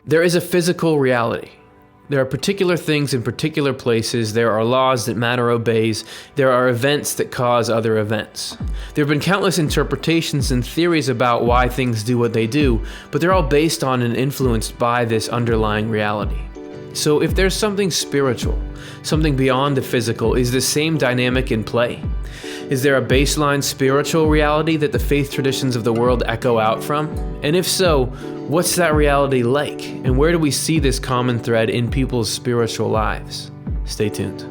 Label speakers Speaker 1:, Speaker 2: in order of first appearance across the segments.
Speaker 1: There is a physical reality. There are particular things in particular places. There are laws that matter obeys. There are events that cause other events. There have been countless interpretations and theories about why things do what they do, but they're all based on and influenced by this underlying reality. So if there's something spiritual, something beyond the physical, is the same dynamic in play? Is there a baseline spiritual reality that the faith traditions of the world echo out from? And if so, what's that reality like? And where do we see this common thread in people's spiritual lives? Stay tuned.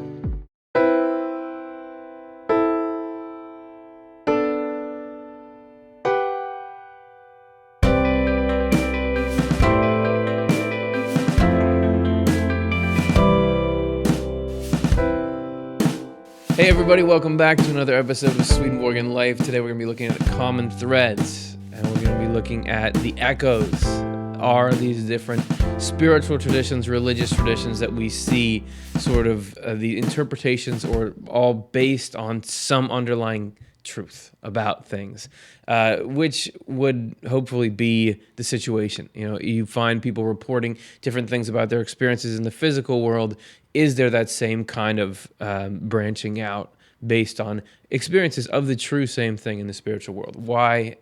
Speaker 1: Hey everybody, welcome back to another episode of Swedenborg and Life. Today we're going to be looking at common threads, and we're going to be looking at the echoes. Are these different spiritual traditions, religious traditions that we see, sort of the interpretations, or all based on some underlying truth about things, which would hopefully be the situation. You know, you find people reporting different things about their experiences in the physical world. Is there that same kind of branching out based on experiences of the true same thing in the spiritual world? Why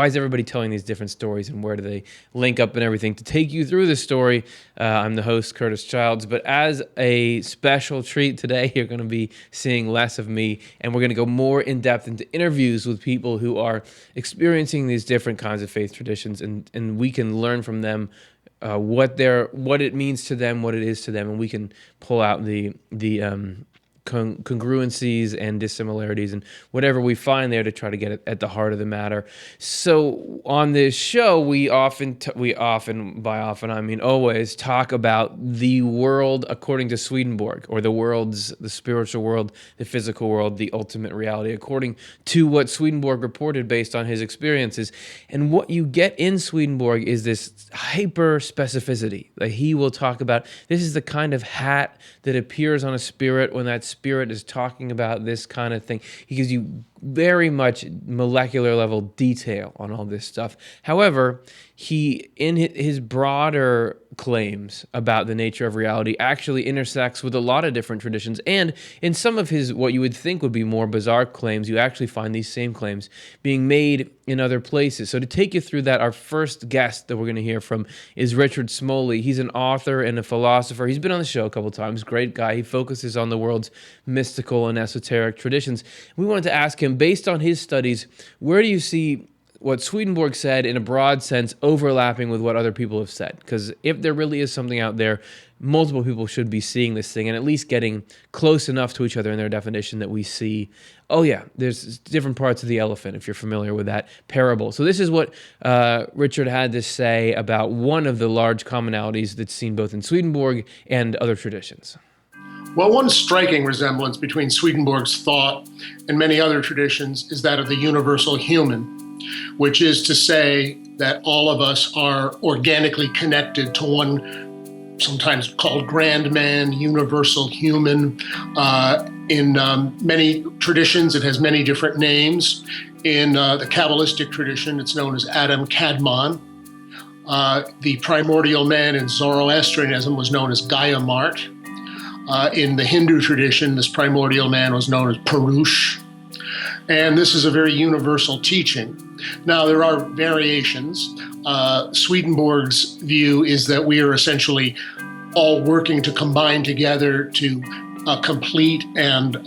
Speaker 1: is everybody telling these different stories, and where do they link up and everything? To take you through the story, I'm the host, Curtis Childs, but as a special treat today, you're going to be seeing less of me, and we're going to go more in depth into interviews with people who are experiencing these different kinds of faith traditions, and we can learn from them what it means to them, what it is to them, and we can pull out the congruencies and dissimilarities and whatever we find there to try to get at the heart of the matter. So on this show, we often I mean always talk about the world according to Swedenborg, or the spiritual world, the physical world, the ultimate reality, according to what Swedenborg reported based on his experiences. And what you get in Swedenborg is this hyper specificity that he will talk about. This is the kind of hat that appears on a spirit when that spirit is talking about this kind of thing. He gives you very much molecular level detail on all this stuff. However, he, in his broader claims about the nature of reality, actually intersects with a lot of different traditions. And in some of his, what you would think would be more bizarre claims, you actually find these same claims being made in other places. So to take you through that, our first guest that we're going to hear from is Richard Smoley. He's an author and a philosopher. He's been on the show a couple times. Great guy. He focuses on the world's mystical and esoteric traditions. We wanted to ask him, based on his studies, where do you see what Swedenborg said in a broad sense overlapping with what other people have said? Because if there really is something out there, multiple people should be seeing this thing and at least getting close enough to each other in their definition that we see, oh yeah, there's different parts of the elephant, if you're familiar with that parable. So this is what Richard had to say about one of the large commonalities that's seen both in Swedenborg and other traditions.
Speaker 2: Well, one striking resemblance between Swedenborg's thought and many other traditions is that of the universal human, which is to say that all of us are organically connected to one, sometimes called grand man, universal human. In many traditions, it has many different names. In the Kabbalistic tradition, it's known as Adam Kadmon. The primordial man in Zoroastrianism was known as Gaia Mart. In the Hindu tradition, this primordial man was known as Purush. And this is a very universal teaching. Now, there are variations. Swedenborg's view is that we are essentially all working to combine together to complete and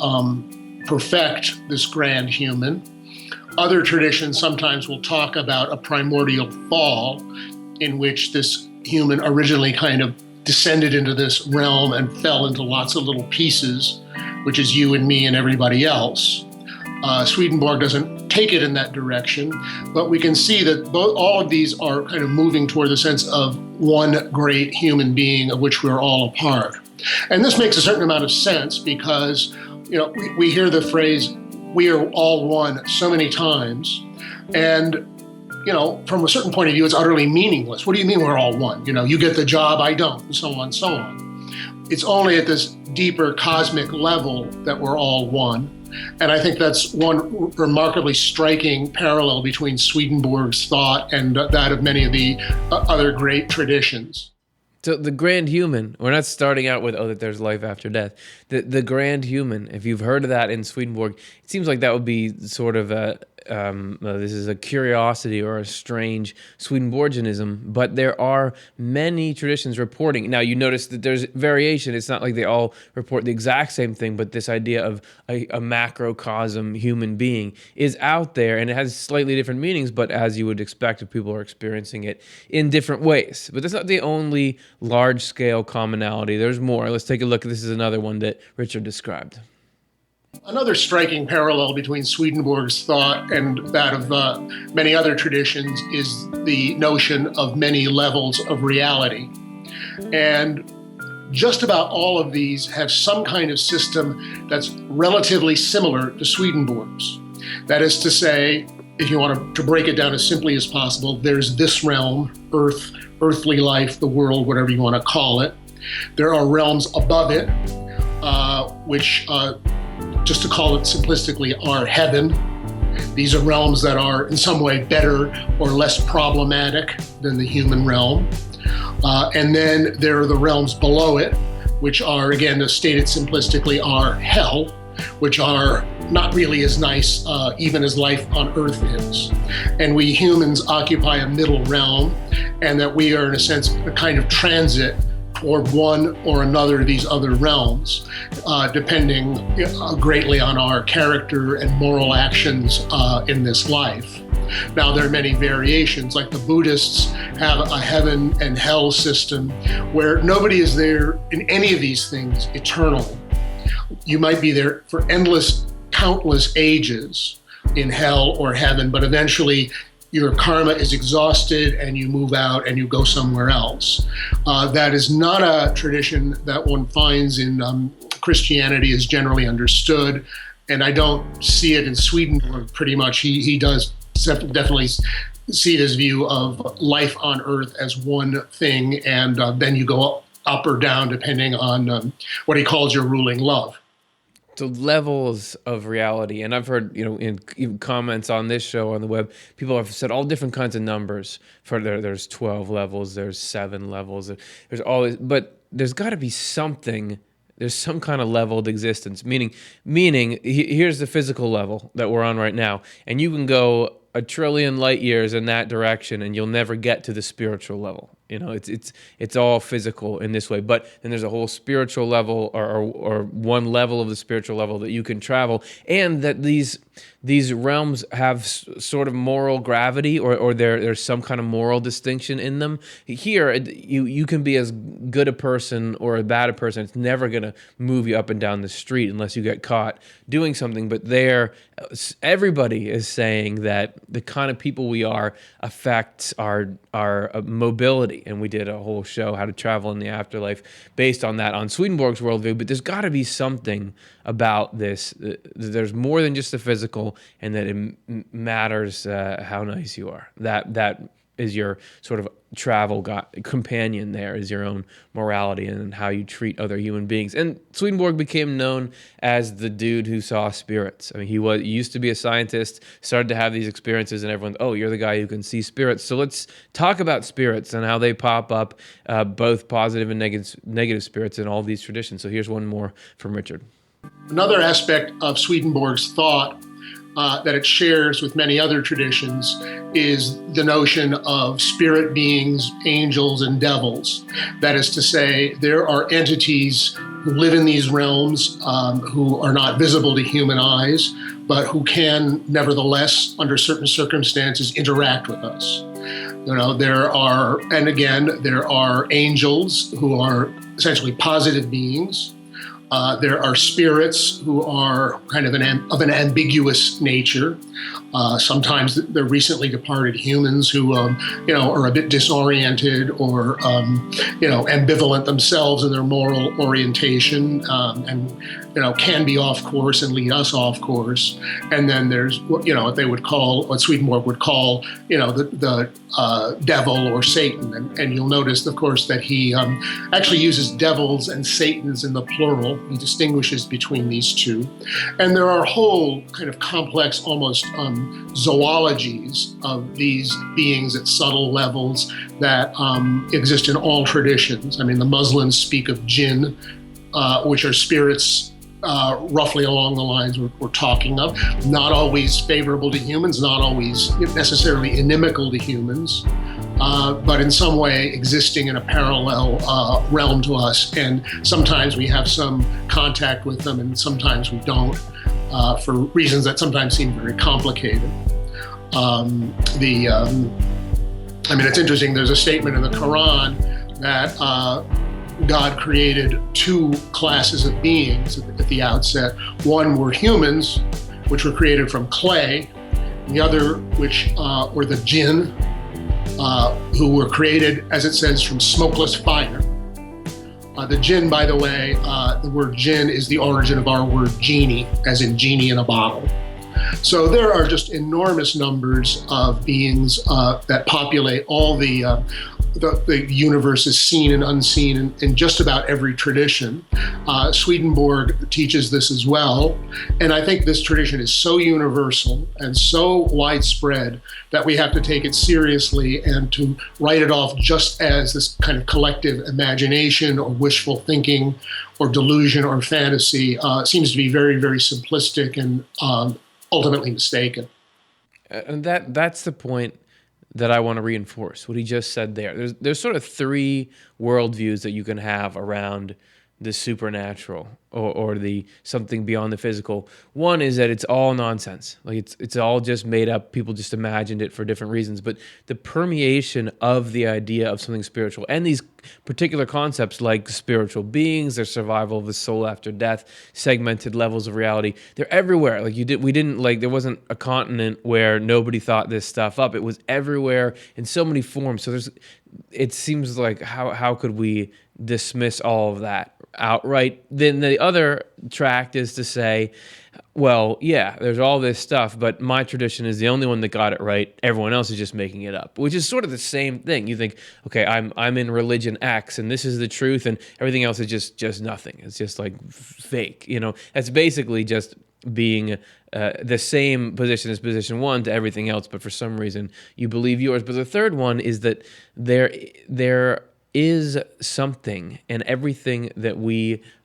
Speaker 2: perfect this grand human. Other traditions sometimes will talk about a primordial fall in which this human originally kind of descended into this realm and fell into lots of little pieces, which is you and me and everybody else. Swedenborg doesn't take it in that direction, but we can see that all of these are kind of moving toward the sense of one great human being of which we're all a part. And this makes a certain amount of sense because, we hear the phrase, we are all one so many times. And, from a certain point of view, it's utterly meaningless. What do you mean we're all one? You get the job, I don't, and so on, so on. It's only at this deeper cosmic level that we're all one. And I think that's one remarkably striking parallel between Swedenborg's thought and that of many of the other great traditions.
Speaker 1: So the grand human, we're not starting out with, that there's life after death. The grand human, if you've heard of that in Swedenborg, it seems like that would be sort of this is a curiosity or a strange Swedenborgianism, but there are many traditions reporting. Now, you notice that there's variation. It's not like they all report the exact same thing, but this idea of a macrocosm human being is out there, and it has slightly different meanings, but as you would expect if people are experiencing it in different ways. But that's not the only large-scale commonality. There's more. Let's take a look. This is another one that Richard described.
Speaker 2: Another striking parallel between Swedenborg's thought and that of many other traditions is the notion of many levels of reality. And just about all of these have some kind of system that's relatively similar to Swedenborg's. That is to say, if you want to break it down as simply as possible, there's this realm, earth, earthly life, the world, whatever you want to call it. There are realms above it, which just to call it simplistically, are heaven. These are realms that are in some way better or less problematic than the human realm. And then there are the realms below it, which are, again, to state it simplistically, are hell, which are not really as nice even as life on earth is. And we humans occupy a middle realm, and that we are, in a sense, a kind of transit or one or another of these other realms, depending greatly on our character and moral actions in this life. Now, there are many variations, like the Buddhists have a heaven and hell system where nobody is there in any of these things eternally. You might be there for countless ages in hell or heaven, but eventually your karma is exhausted and you move out and you go somewhere else. That is not a tradition that one finds in Christianity as generally understood. And I don't see it in Swedenborg pretty much. He does definitely see his view of life on earth as one thing, and then you go up or down depending on what he calls your ruling love.
Speaker 1: So levels of reality, and I've heard, in comments on this show on the web, people have said all different kinds of numbers. There's 12 levels, there's 7 levels, there's always, but there's got to be something. There's some kind of leveled existence. Meaning, here's the physical level that we're on right now, and you can go 1 trillion light years in that direction, and you'll never get to the spiritual level. It's all physical in this way, but then there's a whole spiritual level or one level of the spiritual level that you can travel, and that these realms have sort of moral gravity, or there's some kind of moral distinction in them. Here, you can be as good a person or as bad a person. It's never going to move you up and down the street unless you get caught doing something. But there, everybody is saying that the kind of people we are affects our mobility. And we did a whole show, How to Travel in the Afterlife, based on that, on Swedenborg's worldview. But there's got to be something about this. There's more than just the physical, and that it matters how nice you are. That is your sort of travel companion. There is your own morality and how you treat other human beings. And Swedenborg became known as the dude who saw spirits. I mean, he used to be a scientist, started to have these experiences, and everyone, you're the guy who can see spirits. So let's talk about spirits and how they pop up, both positive and negative spirits in all these traditions. So here's one more from Richard.
Speaker 2: Another aspect of Swedenborg's thought that it shares with many other traditions is the notion of spirit beings, angels, and devils. That is to say, there are entities who live in these realms who are not visible to human eyes, but who can nevertheless, under certain circumstances, interact with us. There are angels who are essentially positive beings. There are spirits who are kind of an ambiguous nature. Sometimes they're recently departed humans who, are a bit disoriented or, ambivalent themselves in their moral orientation, and can be off course and lead us off course. And then there's, what Swedenborg would call, the devil or Satan. And you'll notice, of course, that he actually uses devils and Satans in the plural. He distinguishes between these two. And there are whole kind of complex, almost zoologies of these beings at subtle levels that exist in all traditions. I mean, the Muslims speak of jinn, which are spirits roughly along the lines we're talking of, not always favorable to humans, not always necessarily inimical to humans, but in some way existing in a parallel realm to us. And sometimes we have some contact with them and sometimes we don't, for reasons that sometimes seem very complicated. I mean, it's interesting, there's a statement in the Quran that God created two classes of beings at the outset. One were humans, which were created from clay, and the other, which were the jinn, who were created, as it says, from smokeless fire. The jinn, by the way, the word jinn is the origin of our word genie, as in genie in a bottle. So there are just enormous numbers of beings that populate all the universe is seen and unseen in just about every tradition. Swedenborg teaches this as well. And I think this tradition is so universal and so widespread that we have to take it seriously, and to write it off just as this kind of collective imagination or wishful thinking or delusion or fantasy seems to be very, very simplistic and ultimately mistaken.
Speaker 1: And that's the point that I want to reinforce, what he just said there. There's sort of three worldviews that you can have around the supernatural or the something beyond the physical. One is that it's all nonsense. Like it's all just made up. People just imagined it for different reasons. But the permeation of the idea of something spiritual and these particular concepts like spiritual beings, their survival of the soul after death, segmented levels of reality, they're everywhere. Like there wasn't a continent where nobody thought this stuff up. It was everywhere in so many forms. So it seems like how could we dismiss all of that outright? Then the other tract is to say, well, yeah, there's all this stuff, but my tradition is the only one that got it right. Everyone else is just making it up, which is sort of the same thing. You think, okay, I'm in religion X, and this is the truth, and everything else is just nothing. It's just like fake. That's basically just being the same position as position one to everything else, but for some reason you believe yours. But the third one is that there is something, and everything that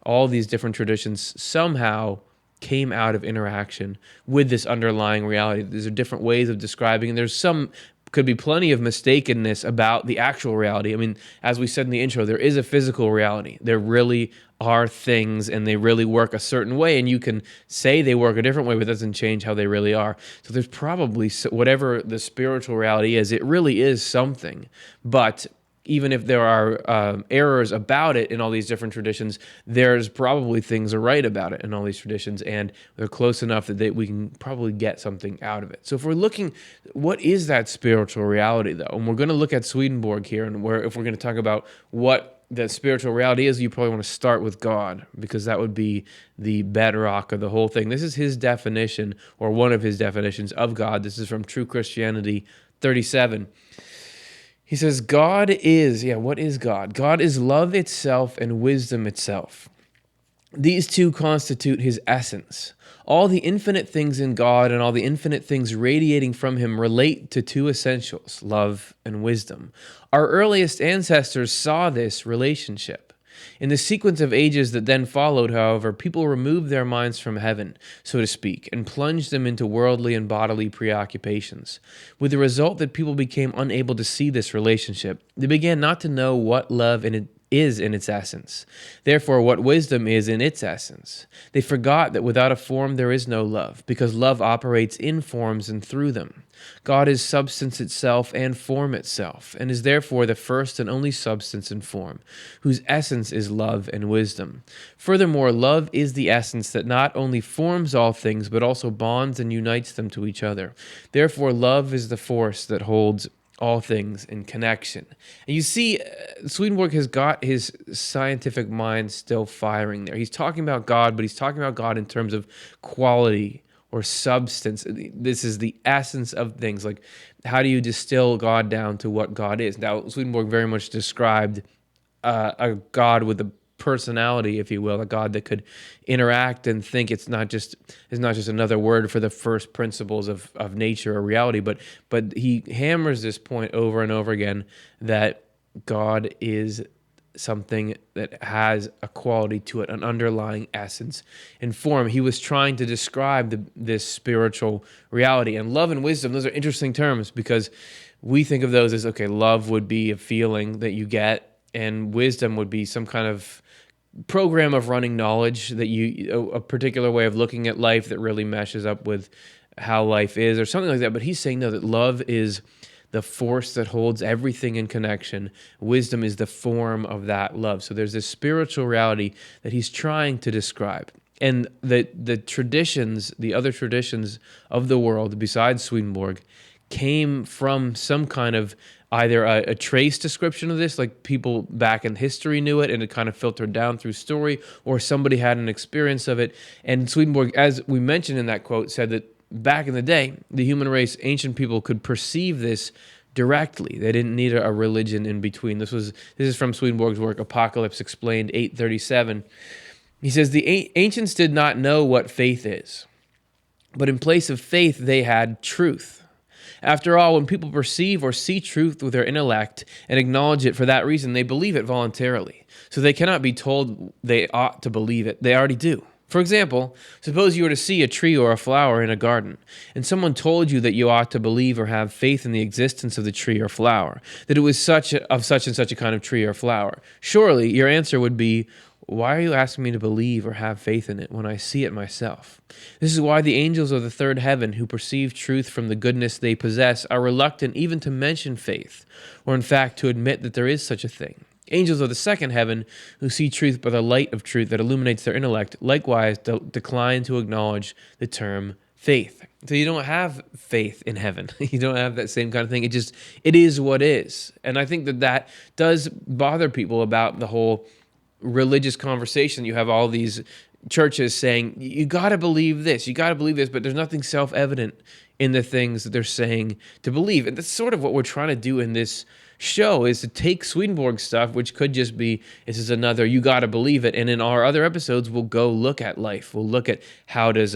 Speaker 1: all these different traditions somehow came out of interaction with this underlying reality. These are different ways of describing, and could be plenty of mistakenness about the actual reality. I mean, as we said in the intro, there is a physical reality. There really are things, and they really work a certain way, and you can say they work a different way, but it doesn't change how they really are. So there's probably, whatever the spiritual reality is, it really is something. But even if there are errors about it in all these different traditions, there's probably things are right about it in all these traditions, and they're close enough that we can probably get something out of it. So if we're looking, what is that spiritual reality, though? And we're going to look at Swedenborg here, and if we're going to talk about what the spiritual reality is, you probably want to start with God, because that would be the bedrock of the whole thing. This is his definition, or one of his definitions of God. This is from True Christianity 37. He says, God is, what is God? God is love itself and wisdom itself. These two constitute his essence. All the infinite things in God and all the infinite things radiating from him relate to two essentials, love and wisdom. Our earliest ancestors saw this relationship. In the sequence of ages that then followed, however, people removed their minds from heaven, so to speak, and plunged them into worldly and bodily preoccupations, with the result that people became unable to see this relationship. They began not to know what love is in its essence, therefore what wisdom is in its essence. They forgot that without a form there is no love, because love operates in forms and through them. God is substance itself and form itself, and is therefore the first and only substance and form, whose essence is love and wisdom. Furthermore, love is the essence that not only forms all things, but also bonds and unites them to each other. Therefore, love is the force that holds all things in connection. And you see, Swedenborg has got his scientific mind still firing there. He's talking about God, but he's talking about God in terms of quality or substance. This is the essence of things. Like, how do you distill God down to what God is? Now, Swedenborg very much described a God with a personality, if you will, a God that could interact and think. It's not just another word for the first principles of nature or reality, but he hammers this point over and over again that God is something that has a quality to it, an underlying essence and form. He was trying to describe this spiritual reality. And love and wisdom, those are interesting terms, because we think of those as, okay, love would be a feeling that you get, and wisdom would be some kind of program of running knowledge, that a particular way of looking at life that really meshes up with how life is, or something like that. But he's saying, no, that love is the force that holds everything in connection. Wisdom is the form of that love. So there's this spiritual reality that he's trying to describe. And the traditions, the other traditions of the world besides Swedenborg, came from some kind of either a trace description of this, like people back in history knew it and it kind of filtered down through story, or somebody had an experience of it. And Swedenborg, as we mentioned in that quote, said that back in the day, the human race, ancient people, could perceive this directly. They didn't need a religion in between. This is from Swedenborg's work, Apocalypse Explained, 837. He says, the ancients did not know what faith is, but in place of faith, they had truth. After all, when people perceive or see truth with their intellect and acknowledge it for that reason, they believe it voluntarily. So they cannot be told they ought to believe it. They already do. For example, suppose you were to see a tree or a flower in a garden, and someone told you that you ought to believe or have faith in the existence of the tree or flower, that it was such and such a kind of tree or flower. Surely your answer would be, why are you asking me to believe or have faith in it when I see it myself? This is why the angels of the third heaven, who perceive truth from the goodness they possess, are reluctant even to mention faith, or in fact to admit that there is such a thing. Angels of the second heaven, who see truth by the light of truth that illuminates their intellect, likewise decline to acknowledge the term faith. So you don't have faith in heaven. You don't have that same kind of thing. It is what is. And I think that does bother people about the whole religious conversation. You have all these churches saying, you got to believe this, but there's nothing self-evident in the things that they're saying to believe. And that's sort of what we're trying to do in this show, is to take Swedenborg stuff, which could just be, this is another, you got to believe it. And in our other episodes, we'll go look at life. We'll look at how does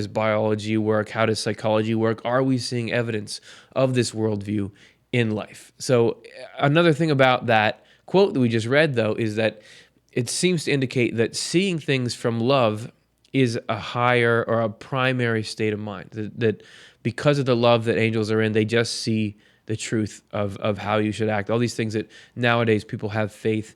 Speaker 1: biology work? How does psychology work? Are we seeing evidence of this worldview in life? So another thing about that quote that we just read, though, is that it seems to indicate that seeing things from love is a higher or a primary state of mind. That because of the love that angels are in, they just see the truth of how you should act. All these things that nowadays people have faith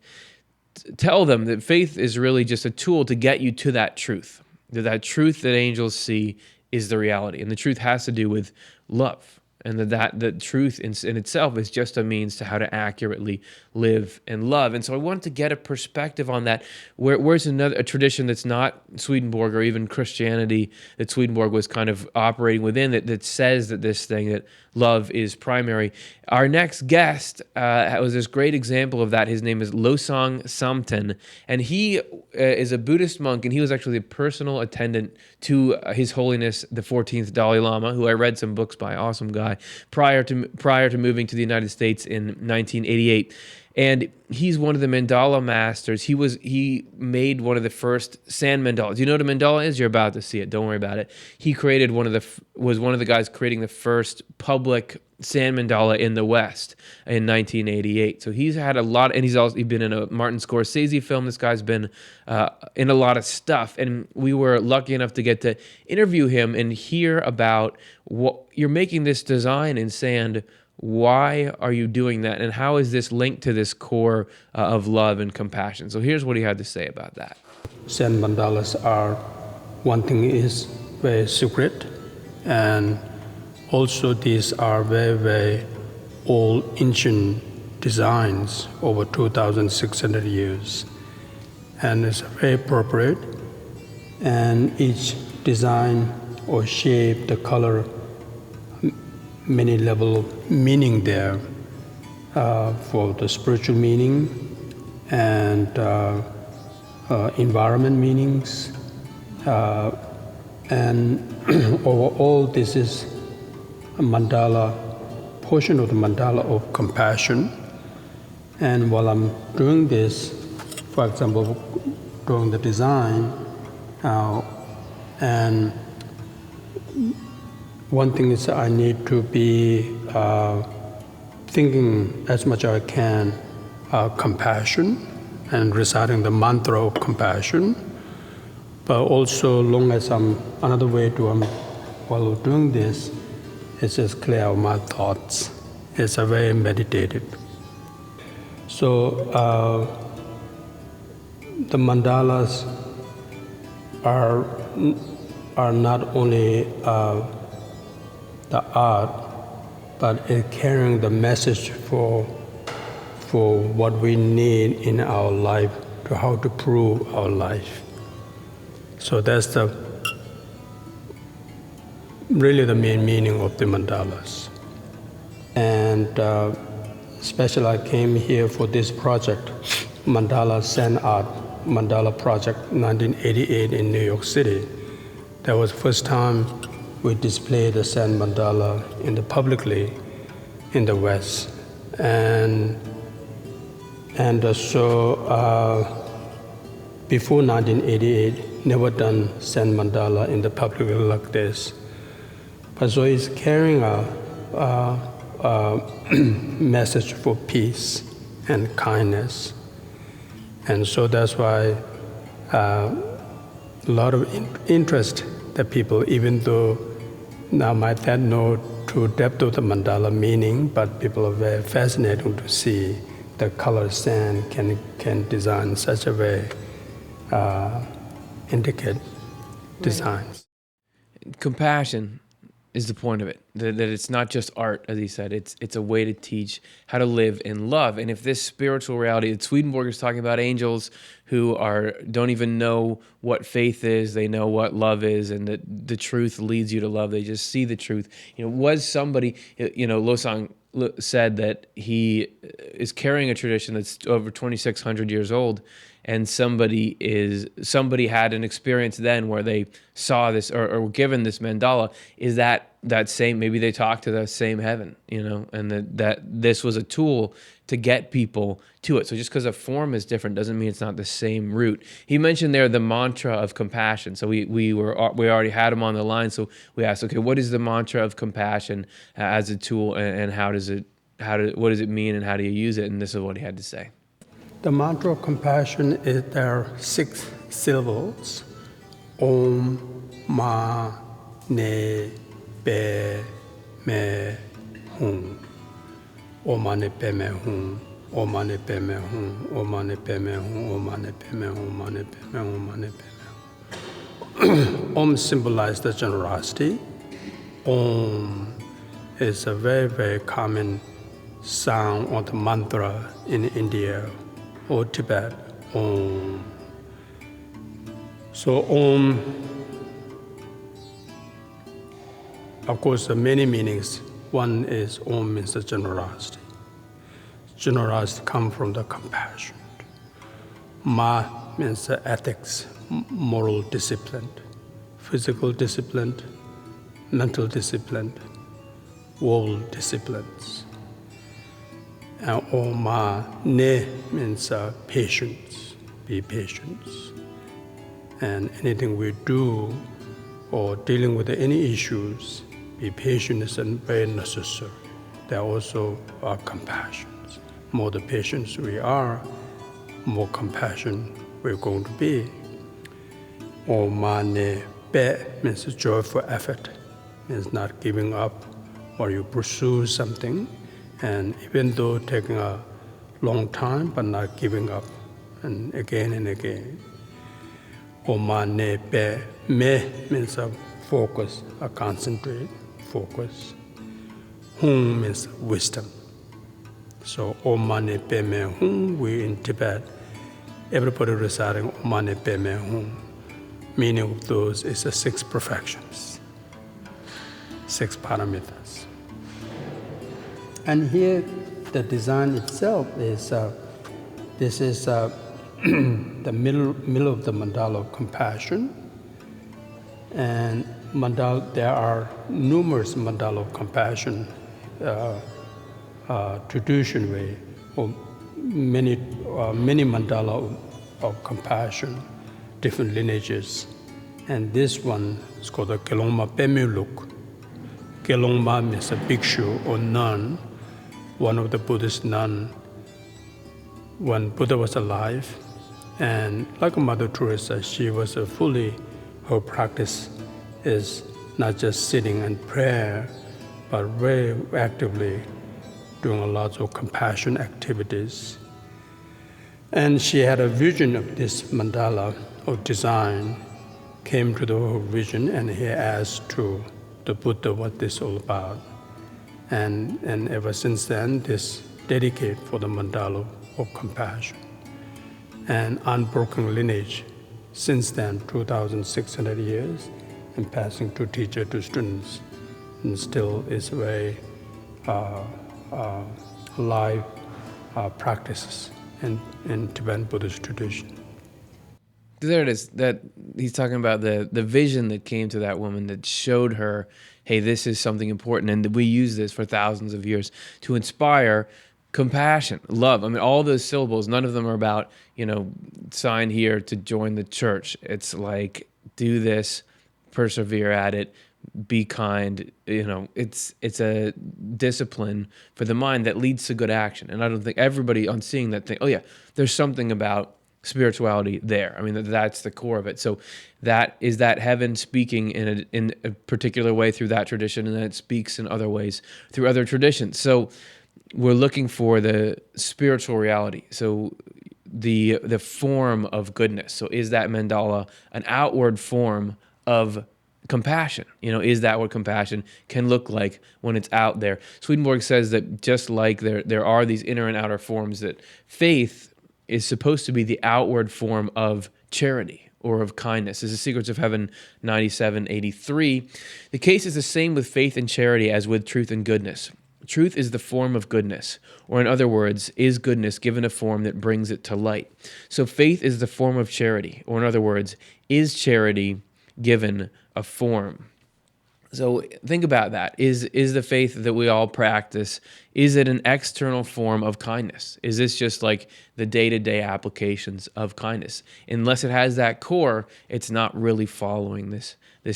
Speaker 1: tell them that faith is really just a tool to get you to that truth. That truth that angels see is the reality. And the truth has to do with love. And that truth in itself is just a means to how to accurately live and love. And so I wanted to get a perspective on that. Where's a tradition that's not Swedenborg or even Christianity that Swedenborg was kind of operating within that says that this thing, that love is primary. Our next guest was this great example of that. His name is Losang Samten, and he is a Buddhist monk, and he was actually a personal attendant to His Holiness the 14th Dalai Lama, who I read some books by, awesome guy, prior to moving to the United States in 1988. And he's one of the mandala masters. He made one of the first sand mandalas. You know what a mandala is? You're about to see it. Don't worry about it. He created was one of the guys creating the first public sand mandala in the West in 1988. So he's had a lot, and he's been in a Martin Scorsese film. This guy's been in a lot of stuff, and we were lucky enough to get to interview him and hear about what you're making this design in sand. Why are you doing that? And how is this linked to this core of love and compassion? So here's what he had to say about that.
Speaker 3: Sand mandalas are, one thing is very secret, and also these are very, very old ancient designs over 2,600 years. And it's very appropriate, and each design or shape, the color, many level of meaning there for the spiritual meaning and environment meanings, and overall this is a mandala, portion of the mandala of compassion. And while I'm doing this, for example, during the design, and one thing is I need to be thinking as much as I can compassion and reciting the mantra of compassion, but also long as another way to while doing this is just clear out my thoughts. It's a very meditative. So the mandalas are not only the art, but it's carrying the message for what we need in our life, to how to prove our life. So that's really the main meaning of the mandalas. And especially I came here for this project, Mandala Sand Art Mandala Project 1988 in New York City. That was the first time we displayed the sand mandala publicly in the West. And so before 1988, never done sand mandala in the public like this. But so it's carrying a message for peace and kindness. And so that's why a lot of interest that people, even though now might not know true depth of the mandala meaning, but people are very fascinated to see the color sand can design such a very intricate designs.
Speaker 1: Compassion is the point of it, that it's not just art, as he said, it's a way to teach how to live in love. And if this spiritual reality that Swedenborg is talking about, angels who don't even know what faith is, they know what love is, and that the truth leads you to love, they just see the truth. Was somebody, Losang said that he is carrying a tradition that's over 2,600 years old, and somebody had an experience then where they saw this or were given this mandala. Is that same? Maybe they talked to the same heaven, and that this was a tool to get people to it. So just because a form is different doesn't mean it's not the same root. He mentioned there the mantra of compassion. So we already had him on the line. So we asked, okay, what is the mantra of compassion as a tool, and what does it mean, and how do you use it? And this is what he had to say.
Speaker 3: The mantra of compassion is there are 6 syllables. Om, ma, ne, pe, me, hum. Om mane pe me hum. Om mane pe me hum. Om mane pe me hum. Om mane pe me hum. Om mane pe me hum. Om mane pe me hum. Om symbolizes the generosity. Om is a very, very common sound or the mantra in India or Tibet. Om. So Om, of course, there are many meanings. One is Om means the generosity. Generosity comes from the compassion. Ma means the ethics, moral discipline, physical discipline, mental discipline, world disciplines. And Oma Ne means patience, be patient. And anything we do or dealing with any issues, be patient is very necessary. There also are compassion. More the patient we are, more compassion we're going to be. Oma Ne Be means joyful effort, means not giving up or you pursue something. And even though taking a long time, but not giving up, and again. Oma ne pe me means a focus, a concentrate, focus. Hum means wisdom. So Oma ne pe me hum, we in Tibet, everybody reciting Oma ne pe me hum. Meaning of those is the 6 perfections, 6 parameters. And here, the design itself is, this is the middle of the mandala of compassion. And there are numerous mandala of compassion tradition way, or many mandala of compassion, different lineages. And this one is called the Gelongma Pemuluk. Gelongma means a bhikshu or nun, one of the Buddhist nun when Buddha was alive. And like Mother Teresa, she was her practice is not just sitting and prayer, but very actively doing a lot of compassion activities. And she had a vision of this mandala of design, came to the vision, and he asked to the Buddha what this is all about. And ever since then, this dedicate for the mandala of compassion. And unbroken lineage since then, 2,600 years, and passing to teacher to students, and still is very live practices in Tibetan Buddhist tradition.
Speaker 1: There it is. That he's talking about the vision that came to that woman that showed her, hey, this is something important, and we use this for thousands of years to inspire compassion, love. I mean, all those syllables, none of them are about, sign here to join the church. It's like, do this, persevere at it, be kind. It's a discipline for the mind that leads to good action. And I don't think everybody on seeing that thing, oh yeah, there's something about spirituality there. I mean, that's the core of it. So that is that heaven speaking in a particular way through that tradition, and then it speaks in other ways through other traditions. So we're looking for the spiritual reality. So the form of goodness. So is that mandala an outward form of compassion? Is that what compassion can look like when it's out there? Swedenborg says that just like there are these inner and outer forms, that faith is supposed to be the outward form of charity or of kindness. This is Secrets of Heaven 9783. The case is the same with faith and charity as with truth and goodness. Truth is the form of goodness, or in other words, is goodness given a form that brings it to light. So faith is the form of charity, or in other words, is charity given a form. So think about that. Is the faith that we all practice, is it an external form of kindness? Is this just like the day-to-day applications of kindness? Unless it has that core, it's not really following this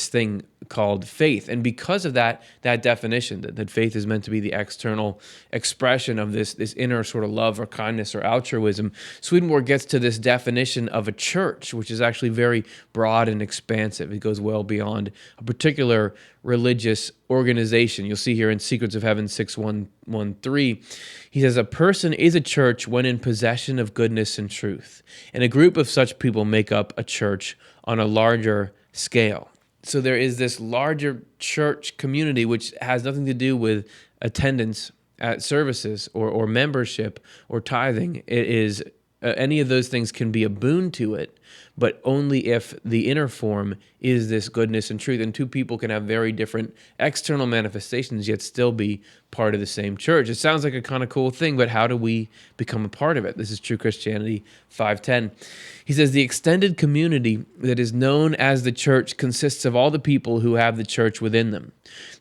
Speaker 1: thing called faith. And because of that definition, that faith is meant to be the external expression of this inner sort of love or kindness or altruism, Swedenborg gets to this definition of a church, which is actually very broad and expansive. It goes well beyond a particular religious organization. You'll see here in Secrets of Heaven 6113, he says, a person is a church when in possession of goodness and truth, and a group of such people make up a church on a larger scale. So there is this larger church community which has nothing to do with attendance at services or membership or tithing. It is any of those things can be a boon to it, but only if the inner form is this goodness and truth. And two people can have very different external manifestations, yet still be part of the same church. It sounds like a kind of cool thing, but how do we become a part of it? This is True Christianity 5:10. He says, the extended community that is known as the church consists of all the people who have the church within them.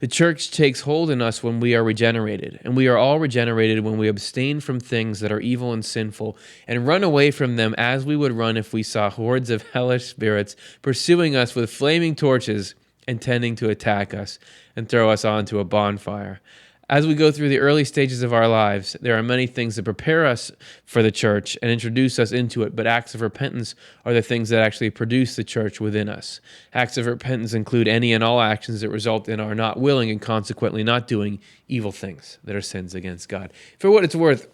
Speaker 1: The church takes hold in us when we are regenerated, and we are all regenerated when we abstain from things that are evil and sinful and run away from them as we would run if we saw hordes of hellish spirits pursuing us with flaming torches, intending to attack us and throw us onto a bonfire. As we go through the early stages of our lives, there are many things that prepare us for the church and introduce us into it, but acts of repentance are the things that actually produce the church within us. Acts of repentance include any and all actions that result in our not willing and consequently not doing evil things that are sins against God. For what it's worth,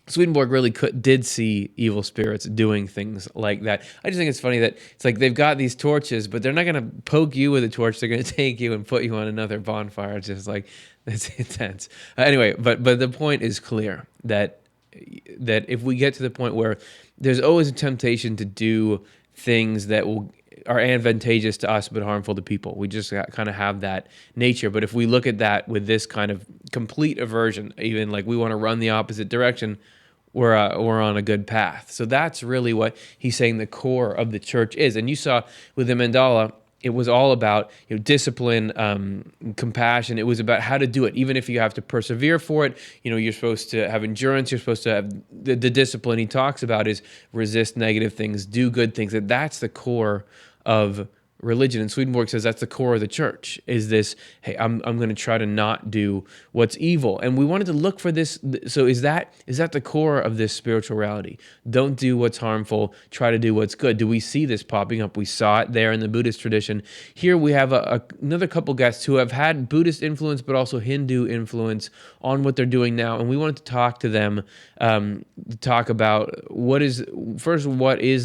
Speaker 1: Swedenborg really did see evil spirits doing things like that. I just think it's funny that it's like they've got these torches, but they're not going to poke you with a torch. They're going to take you and put you on another bonfire. It's just like, that's intense. Anyway, but the point is clear that if we get to the point where there's always a temptation to do things that are advantageous to us but harmful to people. We just kind of have that nature. But if we look at that with this kind of complete aversion, even like we want to run the opposite direction, we're on a good path. So that's really what he's saying the core of the church is. And you saw with the mandala, it was all about discipline, compassion. It was about how to do it, even if you have to persevere for it. You're supposed to have endurance. You're supposed to have the discipline he talks about is resist negative things, do good things. That's the core of religion. And Swedenborg says that's the core of the church, is this, hey, I'm going to try to not do what's evil. And we wanted to look for this. So is that the core of this spiritual reality? Don't do what's harmful, try to do what's good. Do we see this popping up? We saw it there in the Buddhist tradition. Here we have another couple guests who have had Buddhist influence, but also Hindu influence on what they're doing now. And we wanted to talk to them, talk about what is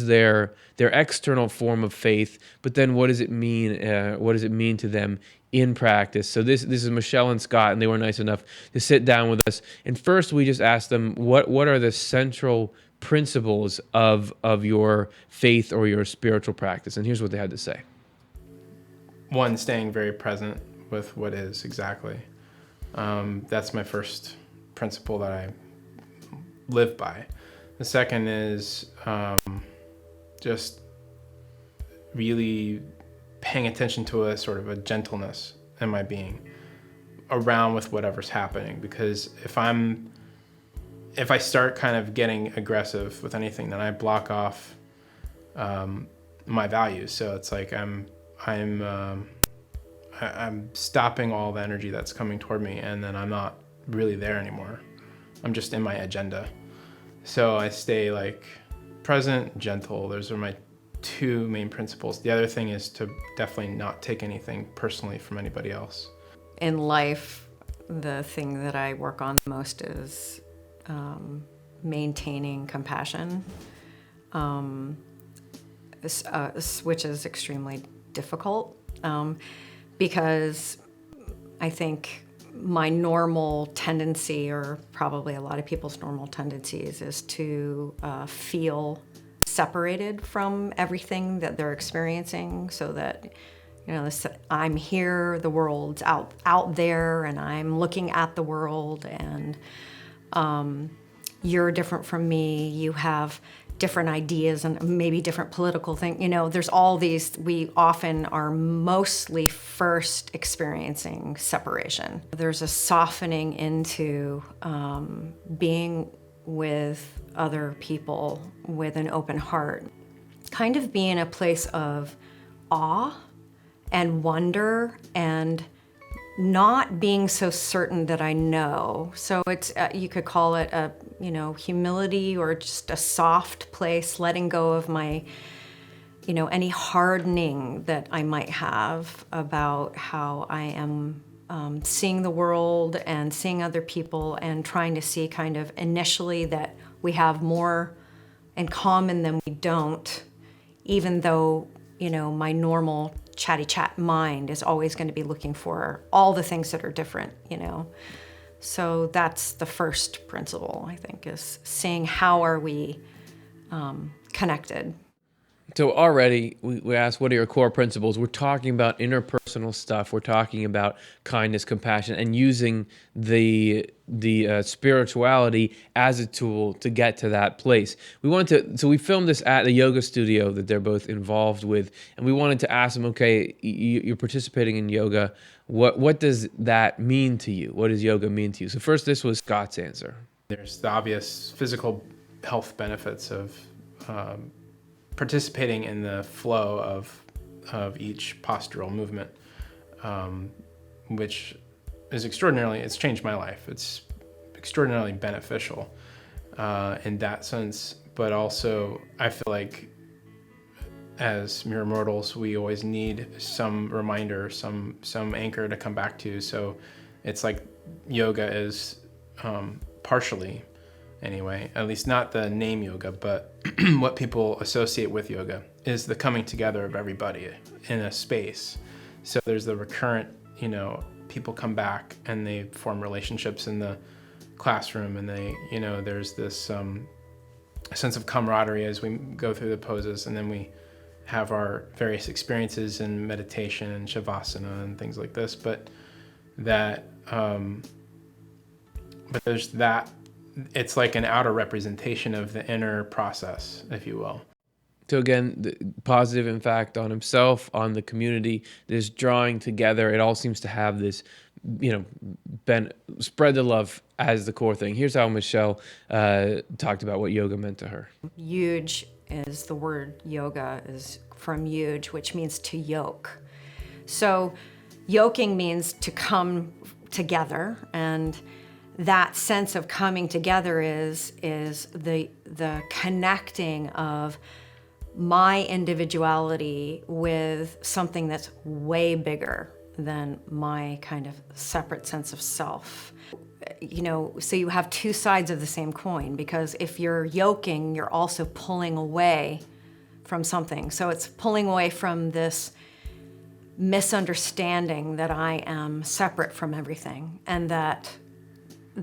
Speaker 1: their external form of faith, but then what does it mean? What does it mean to them in practice? So this is Michelle and Scott, and they were nice enough to sit down with us. And first, we just asked them what are the central principles of your faith or your spiritual practice. And here's what they had to say.
Speaker 4: One, staying very present with what is exactly. That's my first principle that I live by. The second is just really paying attention to a sort of a gentleness in my being around with whatever's happening. Because if I start kind of getting aggressive with anything, then I block off my values. So it's like I'm stopping all the energy that's coming toward me, and then I'm not really there anymore. I'm just in my agenda. So I stay like present, gentle. Those are my two main principles. The other thing is to definitely not take anything personally from anybody else.
Speaker 5: In life, the thing that I work on most is maintaining compassion, which is extremely difficult because I think my normal tendency, or probably a lot of people's normal tendencies, is to feel separated from everything that they're experiencing, so that I'm here, the world's out there, and I'm looking at the world, and you're different from me, you have different ideas and maybe different political things. There's all these, we often are mostly first experiencing separation. There's a softening into being with other people with an open heart, kind of be in a place of awe and wonder and not being so certain that I know. So it's you could call it a humility, or just a soft place, letting go of my any hardening that I might have about how I am seeing the world and seeing other people, and trying to see kind of initially that we have more in common than we don't, even though my normal chatty chat mind is always going to be looking for all the things that are different. So that's the first principle, I think, is seeing how are we connected.
Speaker 1: So already we asked, what are your core principles? We're talking about interpersonal stuff. We're talking about kindness, compassion, and using the spirituality as a tool to get to that place. So we filmed this at a yoga studio that they're both involved with, and we wanted to ask them, okay, you're participating in yoga. What does that mean to you? What does yoga mean to you? So first, this was Scott's answer.
Speaker 4: There's the obvious physical health benefits of participating in the flow of each postural movement, which is it's changed my life. It's extraordinarily beneficial in that sense, but also I feel like as mere mortals, we always need some reminder, some anchor to come back to. So it's like yoga is partially, anyway, at least not the name yoga, but what people associate with yoga is the coming together of everybody in a space. So there's the recurrent, people come back and they form relationships in the classroom, and they, there's this sense of camaraderie as we go through the poses, and then we have our various experiences in meditation and shavasana and things like this. But there's that. It's like an outer representation of the inner process, if you will.
Speaker 1: to, again, the positive impact on himself, on the community, this drawing together. It all seems to have this, spread the love as the core thing. Here's how Michelle talked about what yoga meant to her.
Speaker 5: Huge is the word yoga is from yuj, which means to yoke. So yoking means to come together, and that sense of coming together is the connecting of my individuality with something that's way bigger than my kind of separate sense of self. So you have two sides of the same coin, because if you're yoking, you're also pulling away from something. So it's pulling away from this misunderstanding that I am separate from everything, and that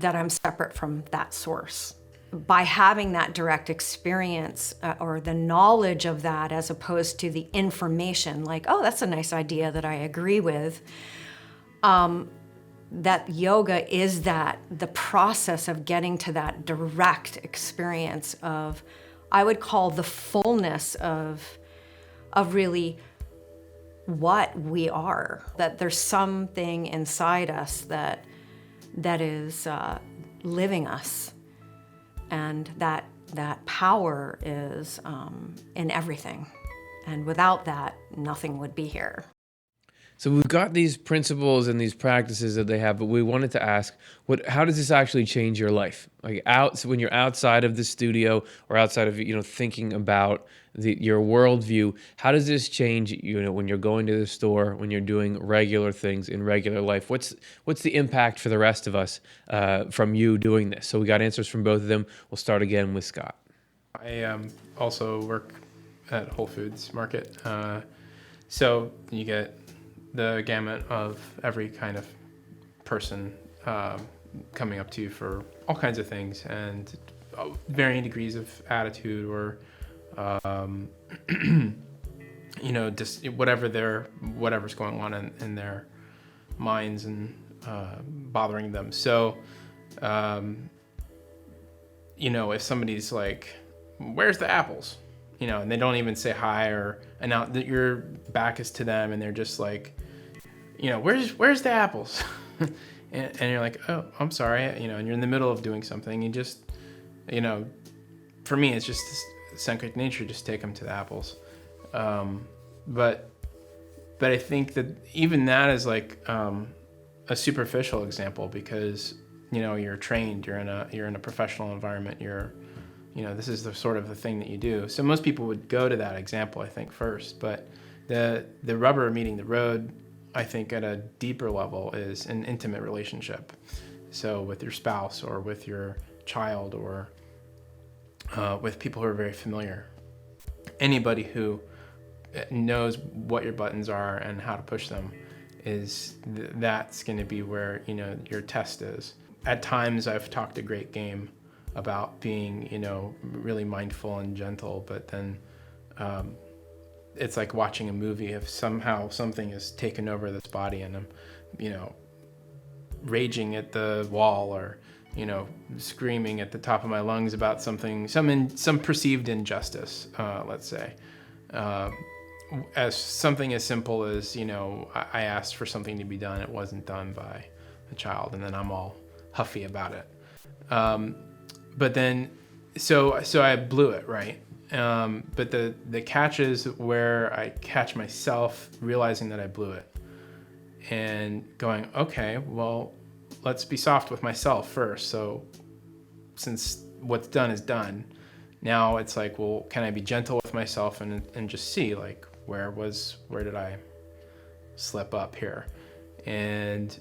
Speaker 5: I'm separate from that source. By having that direct experience or the knowledge of that, as opposed to the information, like, oh, that's a nice idea that I agree with, that yoga is the process of getting to that direct experience of, I would call, the fullness of really what we are. That there's something inside us that is living us, and that power is in everything. And without that, nothing would be here.
Speaker 1: So we've got these principles and these practices that they have, but we wanted to ask, how does this actually change your life? Like so when you're outside of the studio or outside of thinking about your worldview, how does this change when you're going to the store, when you're doing regular things in regular life? What's the impact for the rest of us from you doing this? So we got answers from both of them. We'll start again with Scott.
Speaker 4: I also work at Whole Foods Market, so you get the gamut of every kind of person coming up to you for all kinds of things, and varying degrees of attitude, or just whatever's going on in their minds and bothering them. So if somebody's like, where's the apples, and they don't even say hi, or announce that your back is to them, and they're just like, where's the apples? and you're like, oh, I'm sorry, and you're in the middle of doing something. You just, for me, it's just second nature, just take them to the apples. But I think that even that is like a superficial example, because you're trained, you're in a professional environment, this is the sort of the thing that you do. So most people would go to that example, I think, first. But the rubber meeting the road, I think, at a deeper level, is an intimate relationship. So with your spouse, or with your child, or with people who are very familiar. Anybody who knows what your buttons are and how to push them, that's going to be where your test is. At times I've talked a great game about being really mindful and gentle, but then it's like watching a movie. If somehow something has taken over this body, and I'm raging at the wall, or screaming at the top of my lungs about something, some perceived injustice, let's say, as something as simple as I asked for something to be done, it wasn't done by a child, and then I'm all huffy about it. But then, so I blew it, right? But the catch is where I catch myself realizing that I blew it, and going, okay, well, let's be soft with myself first. So since what's done is done, now it's like, well, can I be gentle with myself and just see, like, where did I slip up here? And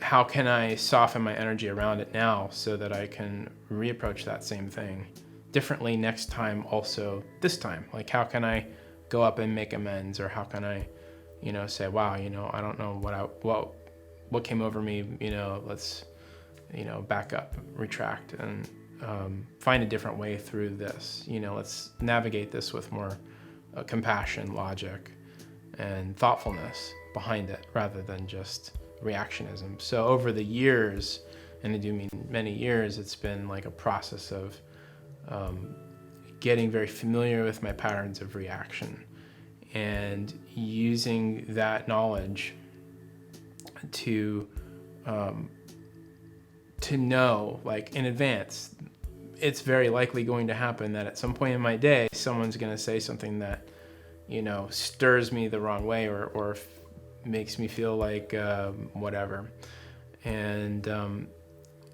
Speaker 4: how can I soften my energy around it now, so that I can reapproach that same thing differently next time, also this time? Like, how can I go up and make amends? Or how can I, say, wow, I don't know what came over me, let's, back up, retract, and find a different way through this. Let's navigate this with more compassion, logic, and thoughtfulness behind it, rather than just reactionism. So over the years, and I do mean many years, it's been like a process of getting very familiar with my patterns of reaction and using that knowledge to know, like, in advance, it's very likely going to happen that at some point in my day, someone's going to say something that, stirs me the wrong way or makes me feel like whatever. And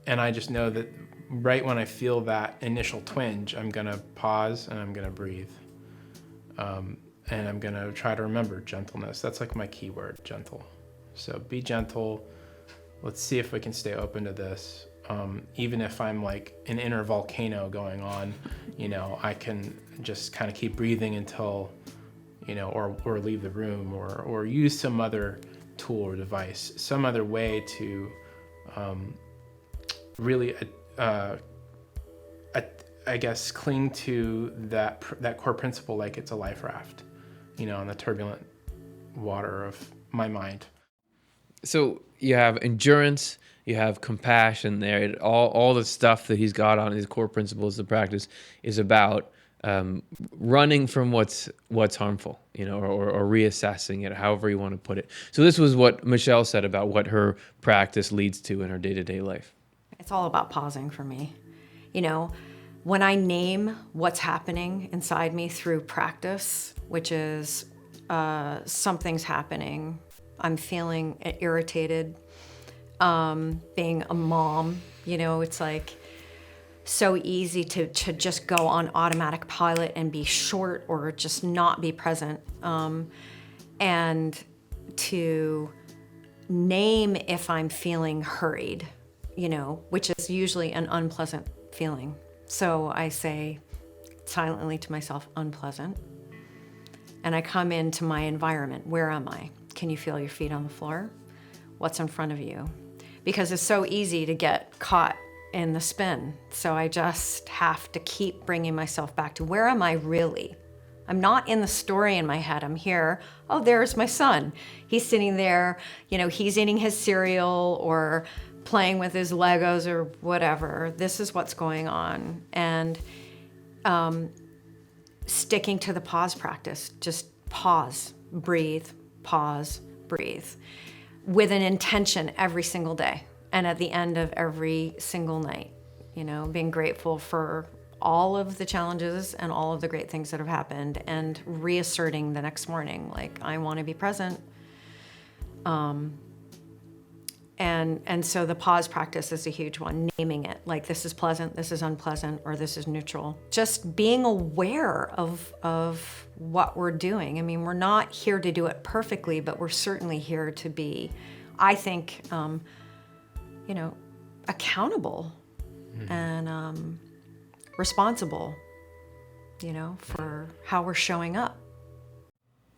Speaker 4: I just know that right when I feel that initial twinge, I'm going to pause and I'm going to breathe. And I'm going to try to remember gentleness. That's like my key word, gentle. So be gentle. Let's see if we can stay open to this. Even if I'm like an inner volcano going on, I can just kind of keep breathing until, or leave the room or use some other tool or device, some other way to really, I guess, cling to that core principle like it's a life raft, in the turbulent water of my mind.
Speaker 1: So you have endurance, you have compassion there. All the stuff that he's got on his core principles of practice is about running from what's harmful, or reassessing it, however you want to put it. So this was what Michelle said about what her practice leads to in her day-to-day life.
Speaker 5: It's all about pausing for me. When I name what's happening inside me through practice, which is something's happening, I'm feeling irritated, being a mom, it's like so easy to just go on automatic pilot and be short or just not be present. And to name if I'm feeling hurried, which is usually an unpleasant feeling. So I say silently to myself, unpleasant. And I come into my environment. Where am I? Can you feel your feet on the floor? What's in front of you? Because it's so easy to get caught in the spin. So I just have to keep bringing myself back to where am I really? I'm not in the story in my head. I'm here. Oh, there's my son. He's sitting there, he's eating his cereal or playing with his Legos or whatever. This is what's going on. And sticking to the pause practice, just pause, breathe, pause, breathe, with an intention every single day and at the end of every single night, being grateful for all of the challenges and all of the great things that have happened and reasserting the next morning, like, I want to be present. And so the pause practice is a huge one, naming it, like, this is pleasant, this is unpleasant, or this is neutral. Just being aware of what we're doing. I mean, we're not here to do it perfectly, but we're certainly here to be, I think, accountable and responsible, for how we're showing up.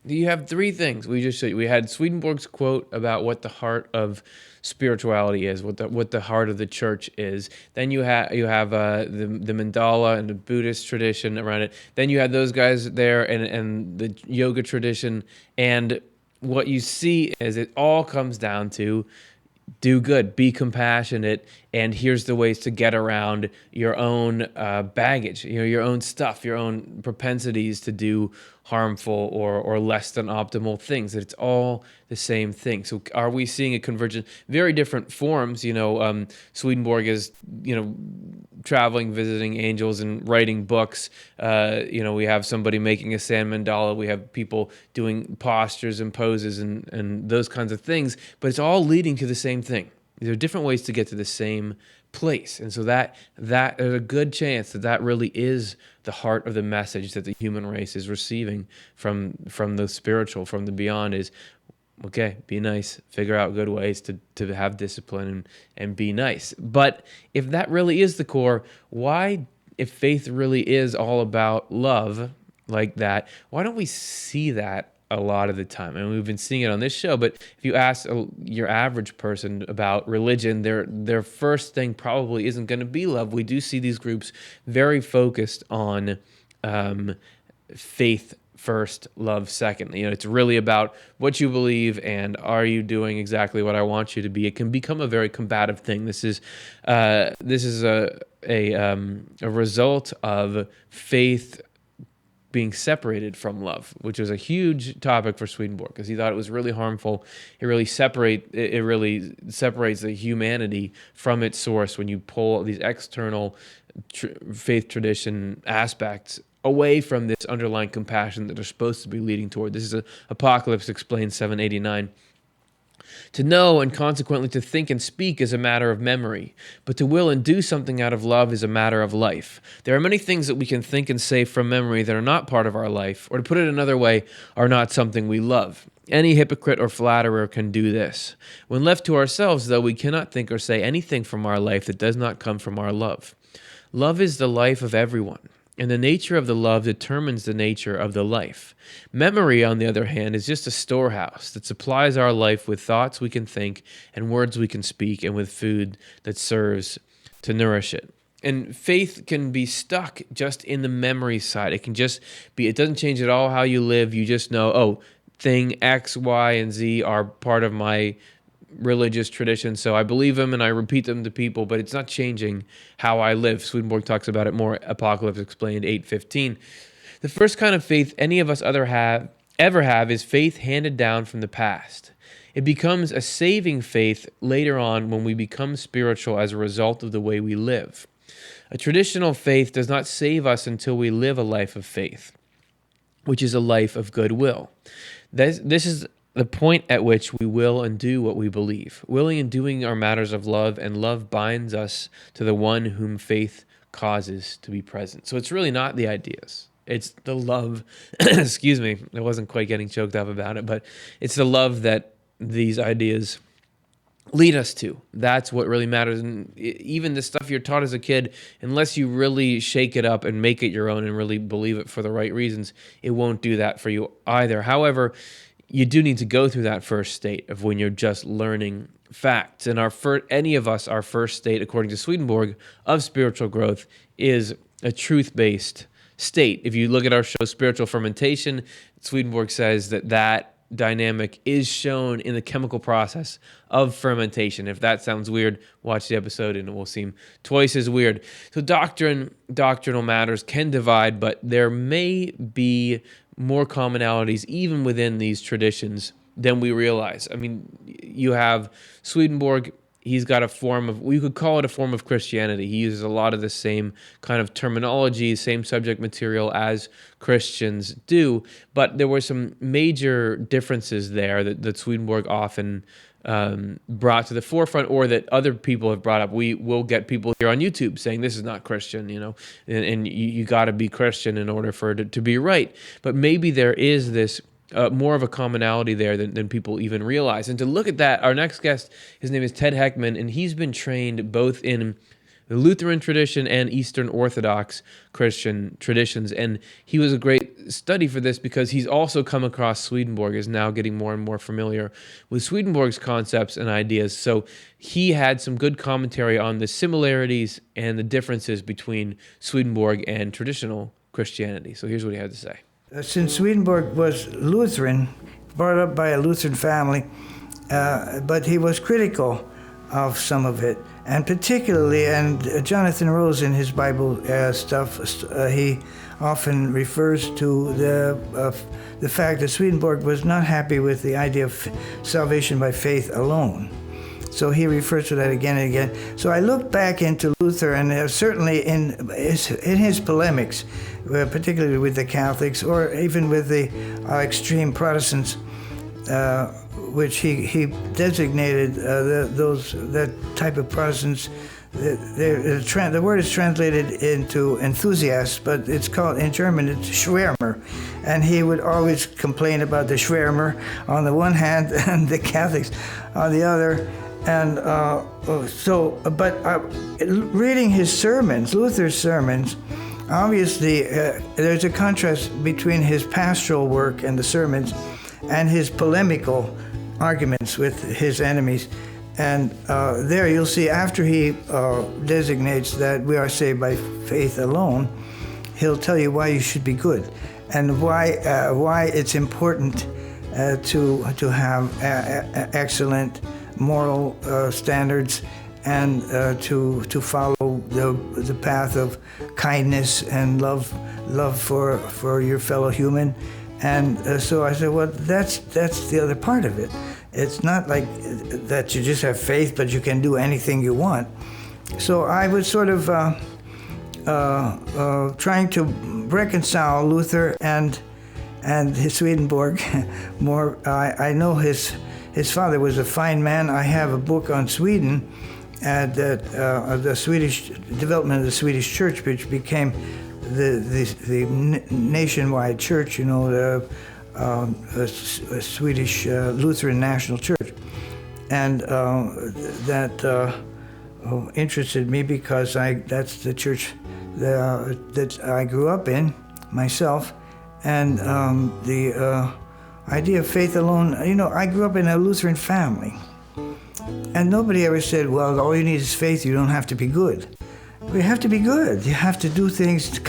Speaker 1: You have three things we just showed you. We had Swedenborg's quote about what the heart of spirituality is, what the heart of the church is. Then you have the mandala and the Buddhist tradition around it. Then you had those guys there and the yoga tradition. And what you see is it all comes down to do good, be compassionate, and here's the ways to get around your own baggage, your own stuff, your own propensities to do harmful or less than optimal things. That it's all the same thing. So are we seeing a convergence? Very different forms. Swedenborg is, traveling, visiting angels and writing books. We have somebody making a sand mandala. We have people doing postures and poses and those kinds of things. But it's all leading to the same thing. There are different ways to get to the same place. And so that there's a good chance that really is the heart of the message that the human race is receiving from the spiritual, from the beyond, is, okay, be nice, figure out good ways to have discipline and be nice. But if that really is the core, why, if faith really is all about love like that, why don't we see that a lot of the time? And we've been seeing it on this show, but if you ask your average person about religion, their first thing probably isn't going to be love. We do see these groups very focused on faith first, love second. It's really about what you believe and are you doing exactly what I want you to be. It can become a very combative thing. This is a a result of faith being separated from love, which was a huge topic for Swedenborg because he thought it was really harmful. It really separates the humanity from its source when you pull these external faith tradition aspects away from this underlying compassion that they're supposed to be leading toward. This is Apocalypse Explained 789. To know and consequently to think and speak is a matter of memory, but to will and do something out of love is a matter of life. There are many things that we can think and say from memory that are not part of our life, or to put it another way, are not something we love. Any hypocrite or flatterer can do this. When left to ourselves, though, we cannot think or say anything from our life that does not come from our love. Love is the life of everyone, and the nature of the love determines the nature of the life. Memory, on the other hand, is just a storehouse that supplies our life with thoughts we can think and words we can speak and with food that serves to nourish it. And faith can be stuck just in the memory side. It can just be, it doesn't change at all how you live. You just know, oh, thing X, Y, and Z are part of my religious tradition, so I believe them and I repeat them to people, but it's not changing how I live. Swedenborg talks about it more, Apocalypse Explained 8:15. The first kind of faith any of us ever have is faith handed down from the past. It becomes a saving faith later on when we become spiritual as a result of the way we live. A traditional faith does not save us until we live a life of faith, which is a life of goodwill. This is the point at which we will and do what we believe. Willing and doing are matters of love, and love binds us to the one whom faith causes to be present. So it's really not the ideas. It's the love, excuse me, I wasn't quite getting choked up about it, but it's the love that these ideas lead us to. That's what really matters. And even the stuff you're taught as a kid, unless you really shake it up and make it your own and really believe it for the right reasons, it won't do that for you either. However, you do need to go through that first state of when you're just learning facts. And our first state, according to Swedenborg, of spiritual growth is a truth-based state. If you look at our show, Spiritual Fermentation, Swedenborg says that dynamic is shown in the chemical process of fermentation. If that sounds weird, watch the episode and it will seem twice as weird. So doctrinal matters can divide, but there may be more commonalities even within these traditions than we realize. I mean, you have Swedenborg, he's got a form of, we could call it a form of Christianity. He uses a lot of the same kind of terminology, same subject material as Christians do, but there were some major differences there that Swedenborg often brought to the forefront, or that other people have brought up. We will get people here on YouTube saying this is not Christian, and you got to be Christian in order for it to be right. But maybe there is this more of a commonality there than people even realize. And to look at that, our next guest, his name is Ted Heckman, and he's been trained both in the Lutheran tradition and Eastern Orthodox Christian traditions. And he was a great study for this because he's also come across Swedenborg, is now getting more and more familiar with Swedenborg's concepts and ideas. So he had some good commentary on the similarities and the differences between Swedenborg and traditional Christianity. So here's what he had to say.
Speaker 6: Since Swedenborg was Lutheran, brought up by a Lutheran family, but he was critical of some of it. And particularly, and Jonathan Rose in his Bible stuff, he often refers to the fact that Swedenborg was not happy with the idea of salvation by faith alone. So he refers to that again and again. So I looked back into Luther, and certainly in his polemics, particularly with the Catholics or even with the extreme Protestants, which he designated that type of Protestants. The word is translated into enthusiasts, but it's called, in German, it's Schwärmer. And he would always complain about the Schwärmer on the one hand and the Catholics on the other. And reading his sermons, Luther's sermons, obviously there's a contrast between his pastoral work and the sermons and his polemical arguments with his enemies. And there you'll see, after he designates that we are saved by faith alone, he'll tell you why you should be good and why it's important to have excellent moral standards and to follow the path of kindness and love for your fellow human. And so I said, well, that's the other part of it. It's not like that you just have faith, but you can do anything you want. So I was sort of trying to reconcile Luther and his Swedenborg more. I know his father was a fine man. I have a book on Sweden, the Swedish development of the Swedish Church, which became the nationwide church. You know, the Swedish Lutheran National Church, and that interested me because that's the church that I grew up in myself, and the idea of faith alone. You know, I grew up in a Lutheran family, and nobody ever said, well, all you need is faith, you don't have to be good. You have to be good. You have to do things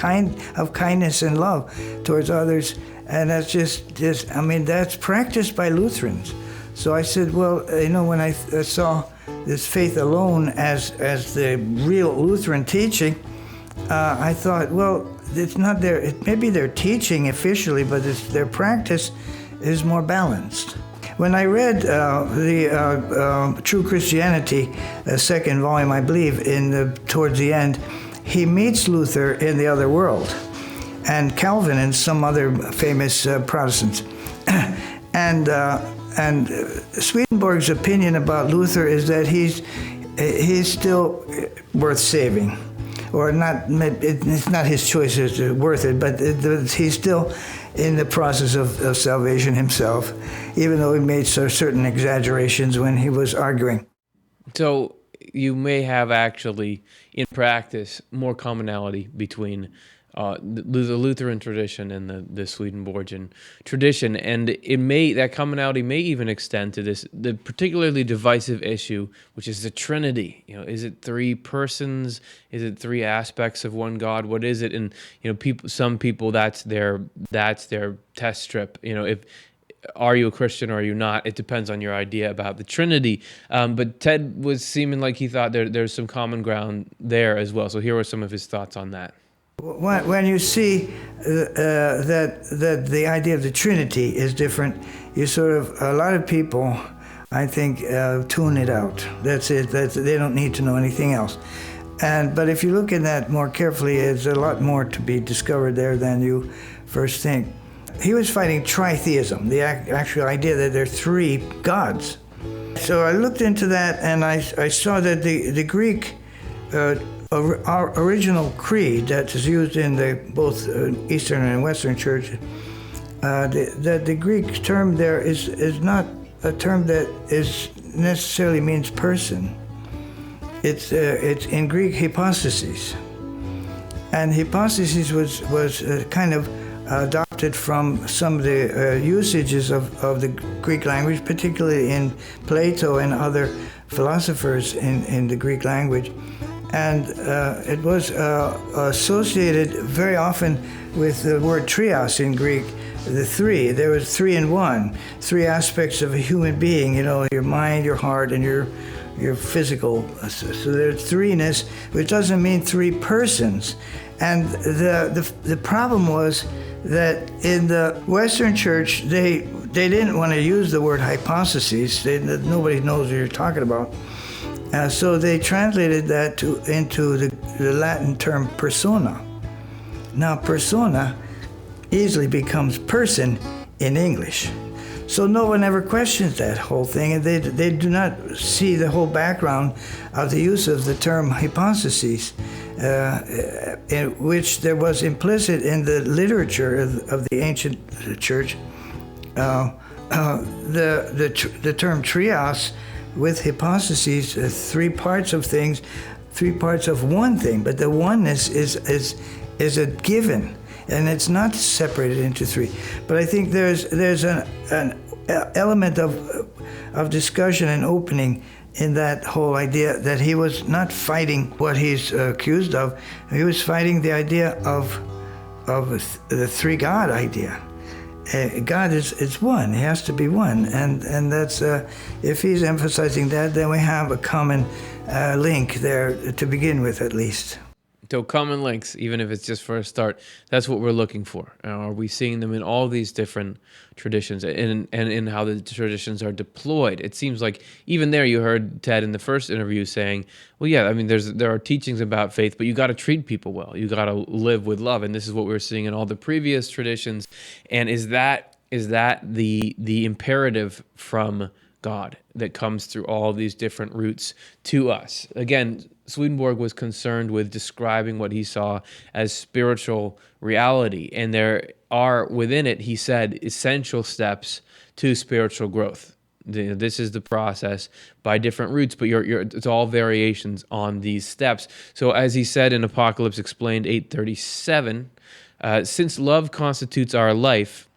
Speaker 6: of kindness and love towards others, and that's just I mean, that's practiced by Lutherans. So I said, well, you know, when I saw this faith alone as the real Lutheran teaching, I thought, well, it's not maybe their teaching officially, but their practice is more balanced. When I read the True Christianity, second volume, I believe, towards the end, he meets Luther in the other world, and Calvin and some other famous Protestants. And Swedenborg's opinion about Luther is that he's still worth saving, or not. It's not his choice as to worth it, but he's still in the process of salvation himself, even though he made certain exaggerations when he was arguing.
Speaker 1: So you may have actually, in practice, more commonality between the Lutheran tradition and the Swedenborgian tradition, and that commonality may even extend to the particularly divisive issue, which is the Trinity. You know, is it three persons? Is it three aspects of one God? What is it? And you know, some people that's their test strip. You know, are you a Christian or are you not? It depends on your idea about the Trinity. But Ted was seeming like he thought there's some common ground there as well. So here are some of his thoughts on that.
Speaker 6: When you see that the idea of the Trinity is different, a lot of people, I think, tune it out. That's it. They don't need to know anything else. But if you look at that more carefully, there's a lot more to be discovered there than you first think. He was fighting tritheism, the actual idea that there are three gods. So I looked into that, and I saw that the Greek our original creed that is used in both Eastern and Western Church, that the Greek term there is not a term that necessarily means person. It's in Greek hypostasis, and hypostasis was kind of adopted from some of the usages of the Greek language, particularly in Plato and other philosophers in the Greek language. And it was associated very often with the word trios in Greek, the three. There was three in one, three aspects of a human being, you know, your mind, your heart, and your physical. So there's threeness, which doesn't mean three persons. And the problem was that in the Western Church, they didn't want to use the word hypostasis. Nobody knows what you're talking about. So they translated that into the Latin term persona. Now, persona easily becomes person in English. So no one ever questions that whole thing, and they do not see the whole background of the use of the term hypostasis, in which there was implicit in the literature of the ancient church, the term trios, with hypostases, three parts of things, three parts of one thing, but the oneness is a given, and it's not separated into three. But I think there's an element of discussion and opening in that whole idea that he was not fighting what he's accused of. He was fighting the idea of the three God idea. God is one. He has to be one, and that's if he's emphasizing that, then we have a common link there to begin with, at least.
Speaker 1: So common links, even if it's just for a start, that's what we're looking for. Are we seeing them in all these different traditions and in how the traditions are deployed? It seems like even there you heard Ted in the first interview saying, well, yeah, I mean, there are teachings about faith, but you got to treat people well. You got to live with love. And this is what we're seeing in all the previous traditions. And is that the imperative from God that comes through all these different routes to us? Again, Swedenborg was concerned with describing what he saw as spiritual reality, and there are within it, he said, essential steps to spiritual growth. This is the process by different routes, but it's all variations on these steps. So as he said in Apocalypse Explained 8:37, since love constitutes our life,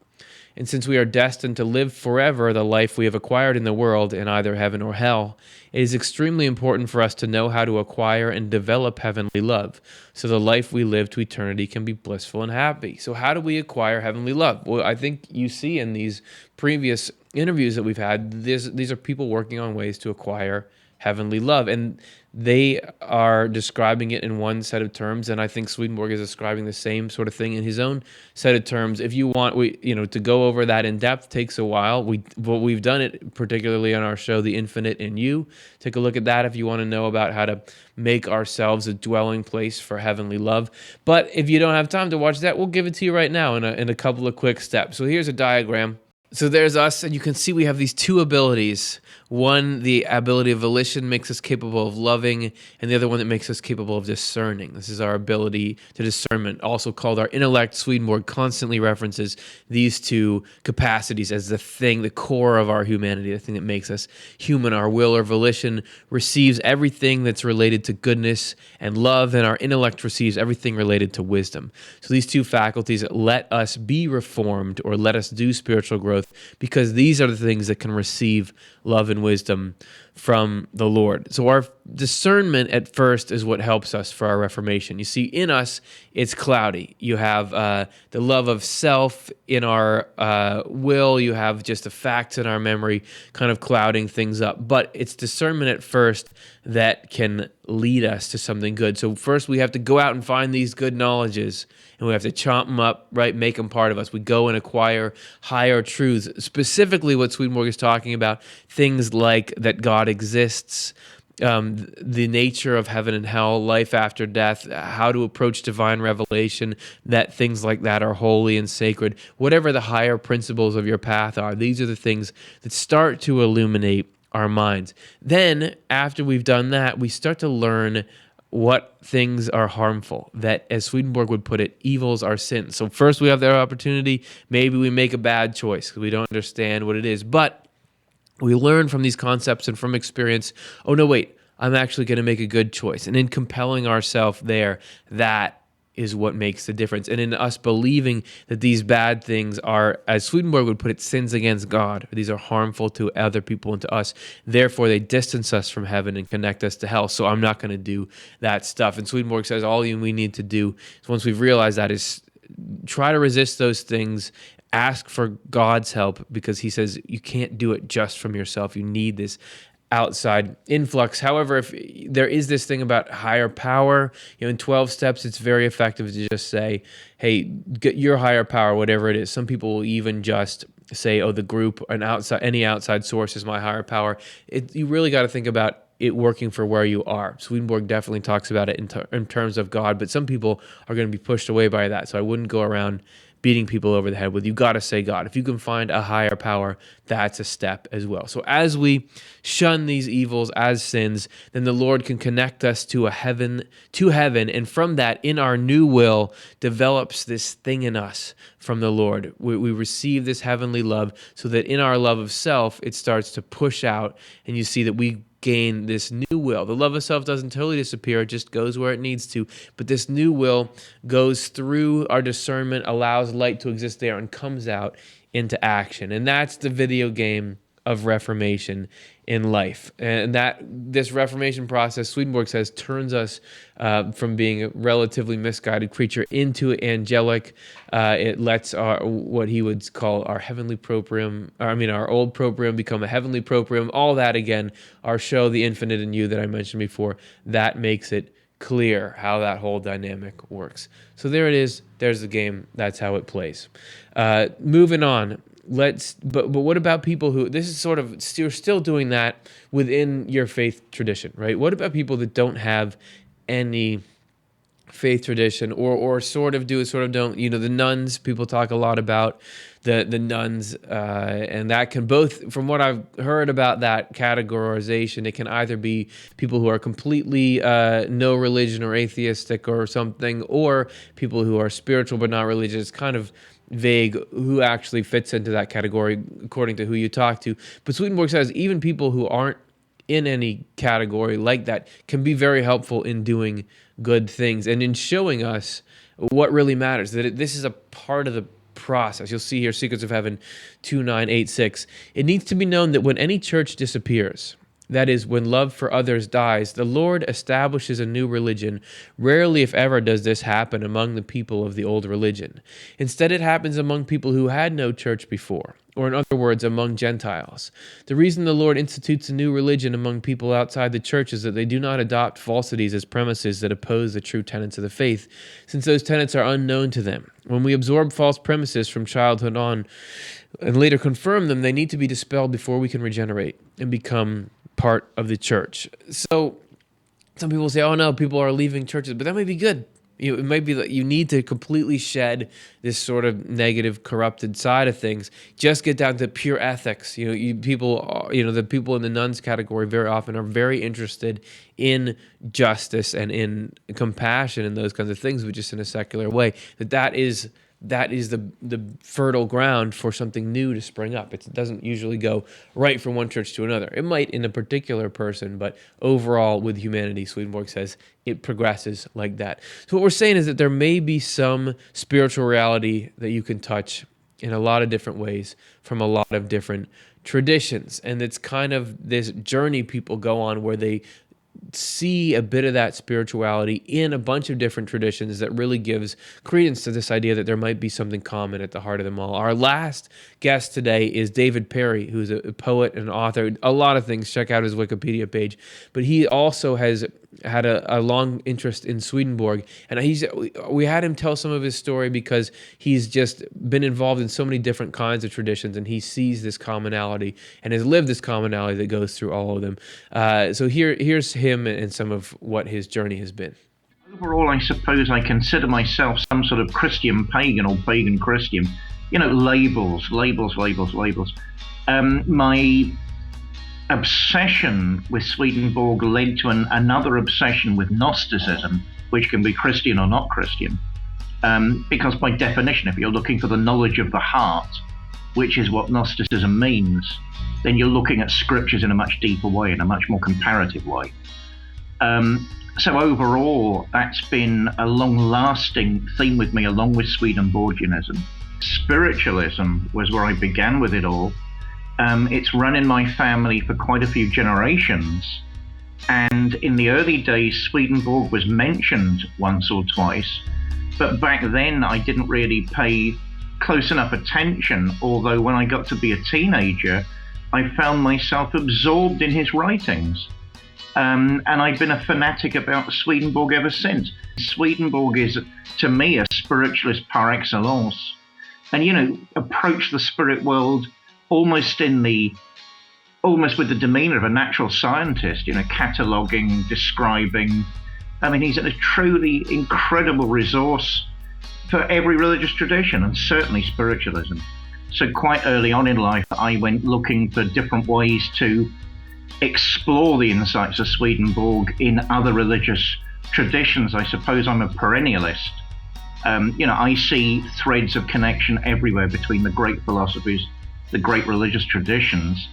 Speaker 1: and since we are destined to live forever the life we have acquired in the world in either heaven or hell, it is extremely important for us to know how to acquire and develop heavenly love, so the life we live to eternity can be blissful and happy. So how do we acquire heavenly love? Well, I think you see in these previous interviews that we've had, these are people working on ways to acquire heavenly love, and they are describing it in one set of terms, and I think Swedenborg is describing the same sort of thing in his own set of terms. If you want, to go over that in depth takes a while. We've done it particularly on our show, The Infinite in You. Take a look at that if you want to know about how to make ourselves a dwelling place for heavenly love. But if you don't have time to watch that, we'll give it to you right now in a couple of quick steps. So here's a diagram. So there's us, and you can see we have these two abilities. One, the ability of volition makes us capable of loving, and the other one that makes us capable of discerning. This is our ability to discernment, also called our intellect. Swedenborg constantly references these two capacities as the thing, the core of our humanity, the thing that makes us human. Our will or volition receives everything that's related to goodness and love, and our intellect receives everything related to wisdom. So these two faculties let us be reformed or let us do spiritual growth, because these are the things that can receive love and wisdom from the Lord. So our discernment at first is what helps us for our reformation. You see, in us, it's cloudy. You have the love of self in our will. You have just the facts in our memory kind of clouding things up. But it's discernment at first that can lead us to something good. So first we have to go out and find these good knowledges, and we have to chomp them up, right? Make them part of us. We go and acquire higher truths. Specifically what Swedenborg is talking about, things like that God exists, the nature of heaven and hell, life after death, how to approach divine revelation, that things like that are holy and sacred. Whatever the higher principles of your path are, these are the things that start to illuminate our minds. Then, after we've done that, we start to learn what things are harmful, that, as Swedenborg would put it, evils are sins. So first we have the opportunity, maybe we make a bad choice because we don't understand what it is, but we learn from these concepts and from experience, oh no, wait, I'm actually going to make a good choice. And in compelling ourselves there, that is what makes the difference. And in us believing that these bad things are, as Swedenborg would put it, sins against God. These are harmful to other people and to us. Therefore, they distance us from heaven and connect us to hell. So I'm not going to do that stuff. And Swedenborg says all we need to do is, once we've realized that, is try to resist those things. Ask for God's help, because he says you can't do it just from yourself. You need this outside influx. However, if there is this thing about higher power, in 12 steps, it's very effective to just say, hey, get your higher power, whatever it is. Some people will even just say, oh, the group, any outside source is my higher power. You really got to think about it working for where you are. Swedenborg definitely talks about it in terms of God, but some people are going to be pushed away by that. So I wouldn't go around beating people over the head with, you got to say God. If you can find a higher power, that's a step as well. So as we shun these evils as sins, then the Lord can connect us to heaven, and from that, in our new will, develops this thing in us from the Lord. We receive this heavenly love, so that in our love of self, it starts to push out, and you see that we gain this new will. The love of self doesn't totally disappear, it just goes where it needs to. But this new will goes through our discernment, allows light to exist there, and comes out into action. And that's the video game of reformation in life. And that this reformation process, Swedenborg says, turns us from being a relatively misguided creature into angelic. It lets what he would call our heavenly proprium, our old proprium become a heavenly proprium. All that, again, our show, The Infinite in You, that I mentioned before, that makes it clear how that whole dynamic works. So there it is. There's the game. That's how it plays. Moving on. But what about people who, this is sort of, you're still doing that within your faith tradition, right? What about people that don't have any faith tradition, or sort of do, sort of don't? You know, the nuns, people talk a lot about the nuns, and that can both, from what I've heard about that categorization, it can either be people who are completely no religion or atheistic or something, or people who are spiritual but not religious. Kind of vague who actually fits into that category according to who you talk to. But Swedenborg says even people who aren't in any category like that can be very helpful in doing good things and in showing us what really matters, that this is a part of the process. You'll see here, Secrets of Heaven 2986. It needs to be known that when any church disappears, that is, when love for others dies, the Lord establishes a new religion. Rarely, if ever, does this happen among the people of the old religion. Instead, it happens among people who had no church before, or in other words, among Gentiles. The reason the Lord institutes a new religion among people outside the church is that they do not adopt falsities as premises that oppose the true tenets of the faith, since those tenets are unknown to them. When we absorb false premises from childhood on and later confirm them, they need to be dispelled before we can regenerate and become part of the church. So some people say, oh no, people are leaving churches, but that may be good. It might be that you need to completely shed this sort of negative, corrupted side of things. Just get down to pure ethics. The people in the nuns category very often are very interested in justice and in compassion and those kinds of things, but just in a secular way. That is the fertile ground for something new to spring up. It doesn't usually go right from one church to another. It might in a particular person, but overall with humanity, Swedenborg says, it progresses like that. So what we're saying is that there may be some spiritual reality that you can touch in a lot of different ways from a lot of different traditions. And it's kind of this journey people go on where they see a bit of that spirituality in a bunch of different traditions that really gives credence to this idea that there might be something common at the heart of them all. Our last guest today is David Perry, who's a poet and author, a lot of things. Check out his Wikipedia page. But he also has had a long interest in Swedenborg, and we had him tell some of his story because he's just been involved in so many different kinds of traditions, and he sees this commonality and has lived this commonality that goes through all of them. So here's him and some of what his journey has been.
Speaker 7: Overall, I suppose I consider myself some sort of Christian pagan or pagan Christian. Labels. My obsession with Swedenborg led to another obsession with Gnosticism, which can be Christian or not Christian. Because by definition, if you're looking for the knowledge of the heart, which is what Gnosticism means, then you're looking at scriptures in a much deeper way, in a much more comparative way. So overall, that's been a long-lasting theme with me, along with Swedenborgianism. Spiritualism was where I began with it all. It's run in my family for quite a few generations. And in the early days, Swedenborg was mentioned once or twice. But back then, I didn't really pay close enough attention, although when I got to be a teenager, I found myself absorbed in his writings. And I've been a fanatic about Swedenborg ever since. Swedenborg is, to me, a spiritualist par excellence. And, approach the spirit world almost with the demeanor of a natural scientist, cataloging, describing. I mean, he's a truly incredible resource for every religious tradition, and certainly spiritualism. So quite early on in life, I went looking for different ways to explore the insights of Swedenborg in other religious traditions. I suppose I'm a perennialist. I see threads of connection everywhere between the great philosophies, the great religious traditions.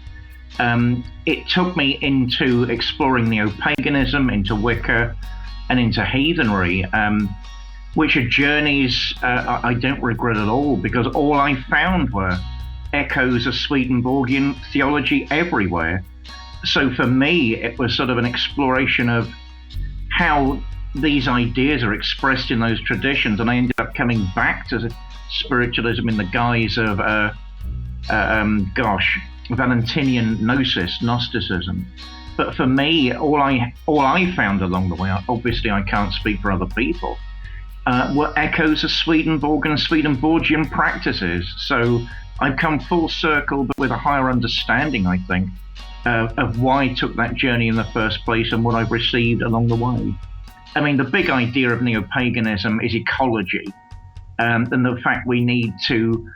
Speaker 7: It took me into exploring neo-paganism, into Wicca, and into heathenry, which are journeys I don't regret at all, because all I found were echoes of Swedenborgian theology everywhere. So for me, it was sort of an exploration of how these ideas are expressed in those traditions, and I ended up coming back to spiritualism in the guise of Valentinian gnosis, Gnosticism. But for me, all I found along the way, obviously I can't speak for other people, were echoes of Swedenborg and Swedenborgian practices. So I've come full circle, but with a higher understanding, I think, of why I took that journey in the first place and what I've received along the way. I mean, the big idea of neo-paganism is ecology, and the fact we need to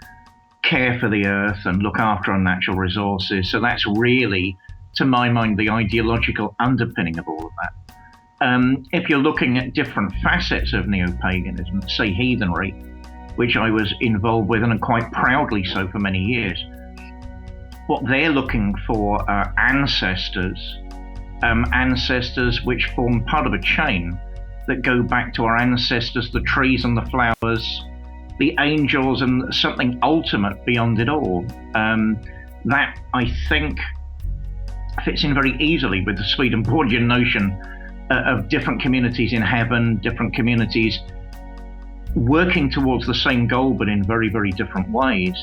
Speaker 7: care for the earth and look after our natural resources. So that's really, to my mind, the ideological underpinning of all of that. If you're looking at different facets of neo-paganism, say heathenry, which I was involved with and quite proudly so for many years, what they're looking for are ancestors which form part of a chain that go back to our ancestors, the trees and the flowers, the angels, and something ultimate beyond it all. That, I think, fits in very easily with the Swedenborgian notion of different communities in heaven, different communities working towards the same goal, but in very, very different ways.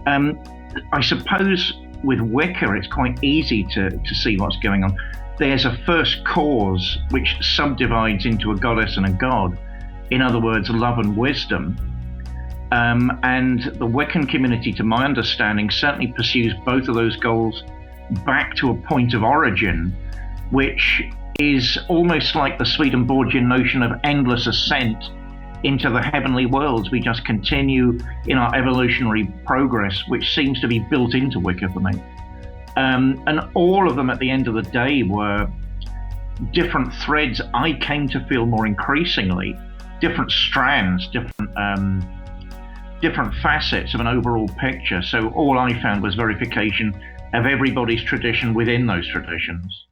Speaker 7: I suppose with Wicca, it's quite easy to see what's going on. There's a first cause which subdivides into a goddess and a god. In other words, love and wisdom. And the Wiccan community, to my understanding, certainly pursues both of those goals back to a point of origin, which is almost like the Swedenborgian notion of endless ascent into the heavenly worlds. We just continue in our evolutionary progress, which seems to be built into Wicca for me. And all of them at the end of the day were different threads I came to feel more increasingly, different strands, different facets of an overall picture. So all I found was verification of everybody's tradition within those traditions.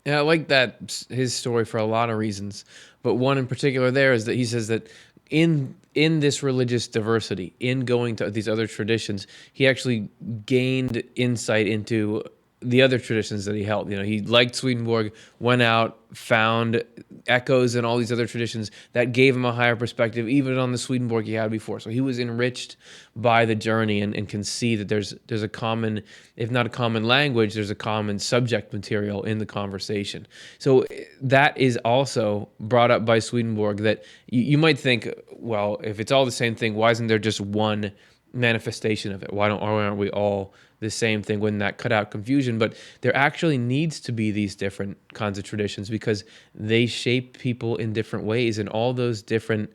Speaker 1: Yeah, I like that, his story, for a lot of reasons, but one in particular there is that he says that in this religious diversity, in going to these other traditions, he actually gained insight into the other traditions that he held. You know, he liked Swedenborg, went out, found echoes in all these other traditions that gave him a higher perspective, even on the Swedenborg he had before. So he was enriched by the journey and can see that there's a common, if not a common language, there's a common subject material in the conversation. So that is also brought up by Swedenborg, that you might think, well, if it's all the same thing, why isn't there just one manifestation of it? Why aren't we all the same thing? Wouldn't that cut out confusion? But there actually needs to be these different kinds of traditions because they shape people in different ways, and all those different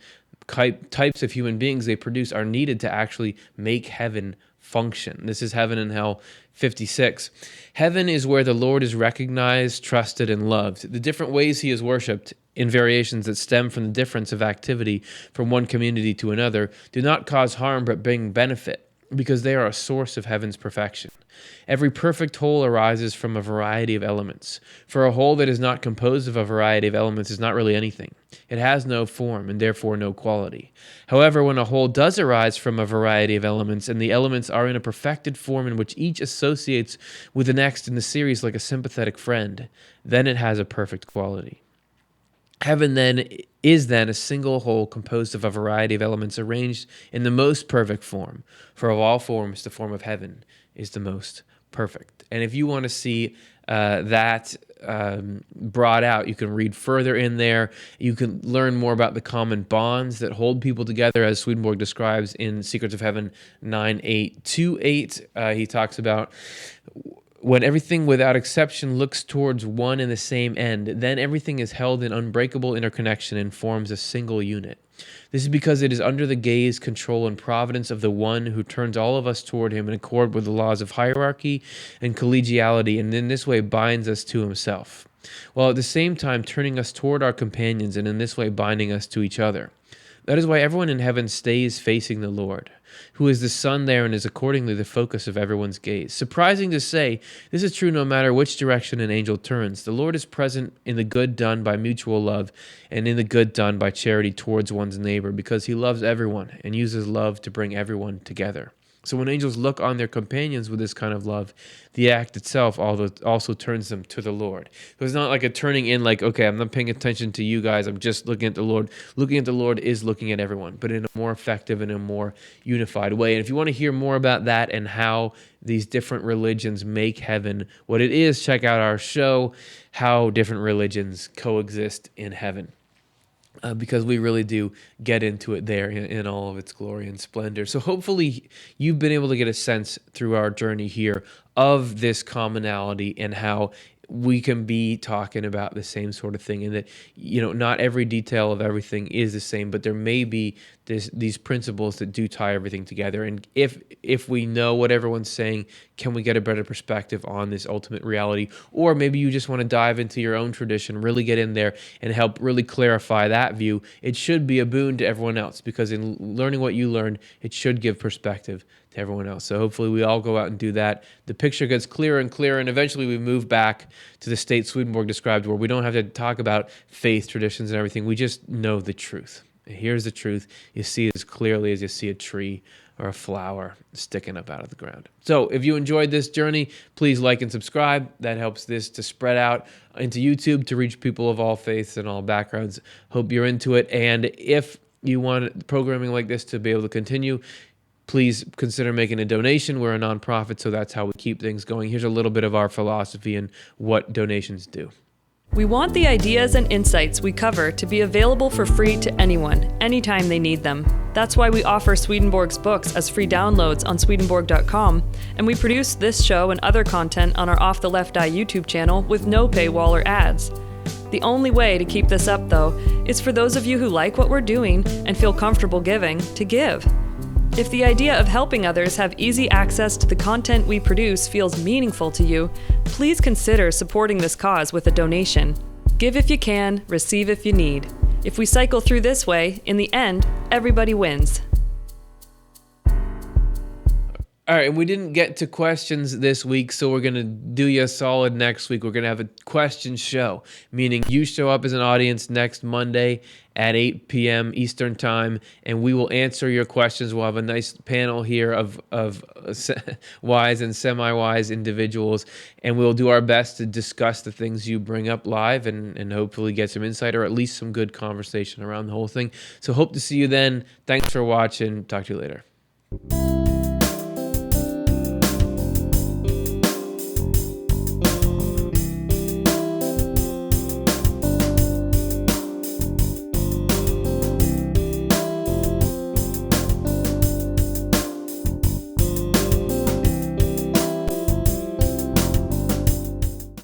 Speaker 1: types of human beings they produce are needed to actually make heaven function. This is Heaven and Hell 56. Heaven is where the Lord is recognized, trusted, and loved. The different ways he is worshipped in variations that stem from the difference of activity from one community to another do not cause harm but bring benefit, because they are a source of heaven's perfection. Every perfect whole arises from a variety of elements. For a whole that is not composed of a variety of elements is not really anything. It has no form and therefore no quality. However, when a whole does arise from a variety of elements, and the elements are in a perfected form in which each associates with the next in the series like a sympathetic friend, then it has a perfect quality. Heaven then is a single whole composed of a variety of elements arranged in the most perfect form. For of all forms, the form of heaven is the most perfect. And if you want to see that brought out, you can read further in there. You can learn more about the common bonds that hold people together, as Swedenborg describes in Secrets of Heaven 9.828. He talks about when everything without exception looks towards one and the same end, then everything is held in unbreakable interconnection and forms a single unit. This is because it is under the gaze, control, and providence of the one who turns all of us toward him in accord with the laws of hierarchy and collegiality, and in this way binds us to himself, while at the same time turning us toward our companions, and in this way binding us to each other. That is why everyone in heaven stays facing the Lord, who is the sun there and is accordingly the focus of everyone's gaze. Surprising to say, this is true no matter which direction an angel turns. The Lord is present in the good done by mutual love and in the good done by charity towards one's neighbor, because he loves everyone and uses love to bring everyone together. So when angels look on their companions with this kind of love, the act itself also turns them to the Lord. So it's not like a turning in like, okay, I'm not paying attention to you guys, I'm just looking at the Lord. Looking at the Lord is looking at everyone, but in a more effective and a more unified way. And if you want to hear more about that and how these different religions make heaven what it is, check out our show, How Different Religions Coexist in Heaven. Because we really do get into it there in all of its glory and splendor. So hopefully you've been able to get a sense through our journey here of this commonality and how we can be talking about the same sort of thing, and that, you know, not every detail of everything is the same, but there may be these principles that do tie everything together. And if we know what everyone's saying, can we get a better perspective on this ultimate reality? Or maybe you just want to dive into your own tradition, really get in there and help really clarify that view. It should be a boon to everyone else, because in learning what you learned, it should give perspective to everyone else. So hopefully we all go out and do that. The picture gets clearer and clearer, and eventually we move back to the state Swedenborg described, where we don't have to talk about faith, traditions, and everything. We just know the truth. Here's the truth. You see it as clearly as you see a tree or a flower sticking up out of the ground. So if you enjoyed this journey, please like and subscribe. That helps this to spread out into YouTube to reach people of all faiths and all backgrounds. Hope you're into it. And if you want programming like this to be able to continue, please consider making a donation. We're a nonprofit, so that's how we keep things going. Here's a little bit of our philosophy and what donations do.
Speaker 8: We want the ideas and insights we cover to be available for free to anyone, anytime they need them. That's why we offer Swedenborg's books as free downloads on Swedenborg.com, and we produce this show and other content on our offTheLeftEye YouTube channel with no paywall or ads. The only way to keep this up, though, is for those of you who like what we're doing and feel comfortable giving, to give. If the idea of helping others have easy access to the content we produce feels meaningful to you, please consider supporting this cause with a donation. Give if you can, receive if you need. If we cycle through this way, in the end, everybody wins.
Speaker 1: All right, and we didn't get to questions this week, so we're going to do you a solid next week. We're going to have a question show, meaning you show up as an audience next Monday at 8 p.m. Eastern Time, and we will answer your questions. We'll have a nice panel here of wise and semi-wise individuals, and we'll do our best to discuss the things you bring up live and hopefully get some insight or at least some good conversation around the whole thing. So hope to see you then. Thanks for watching. Talk to you later.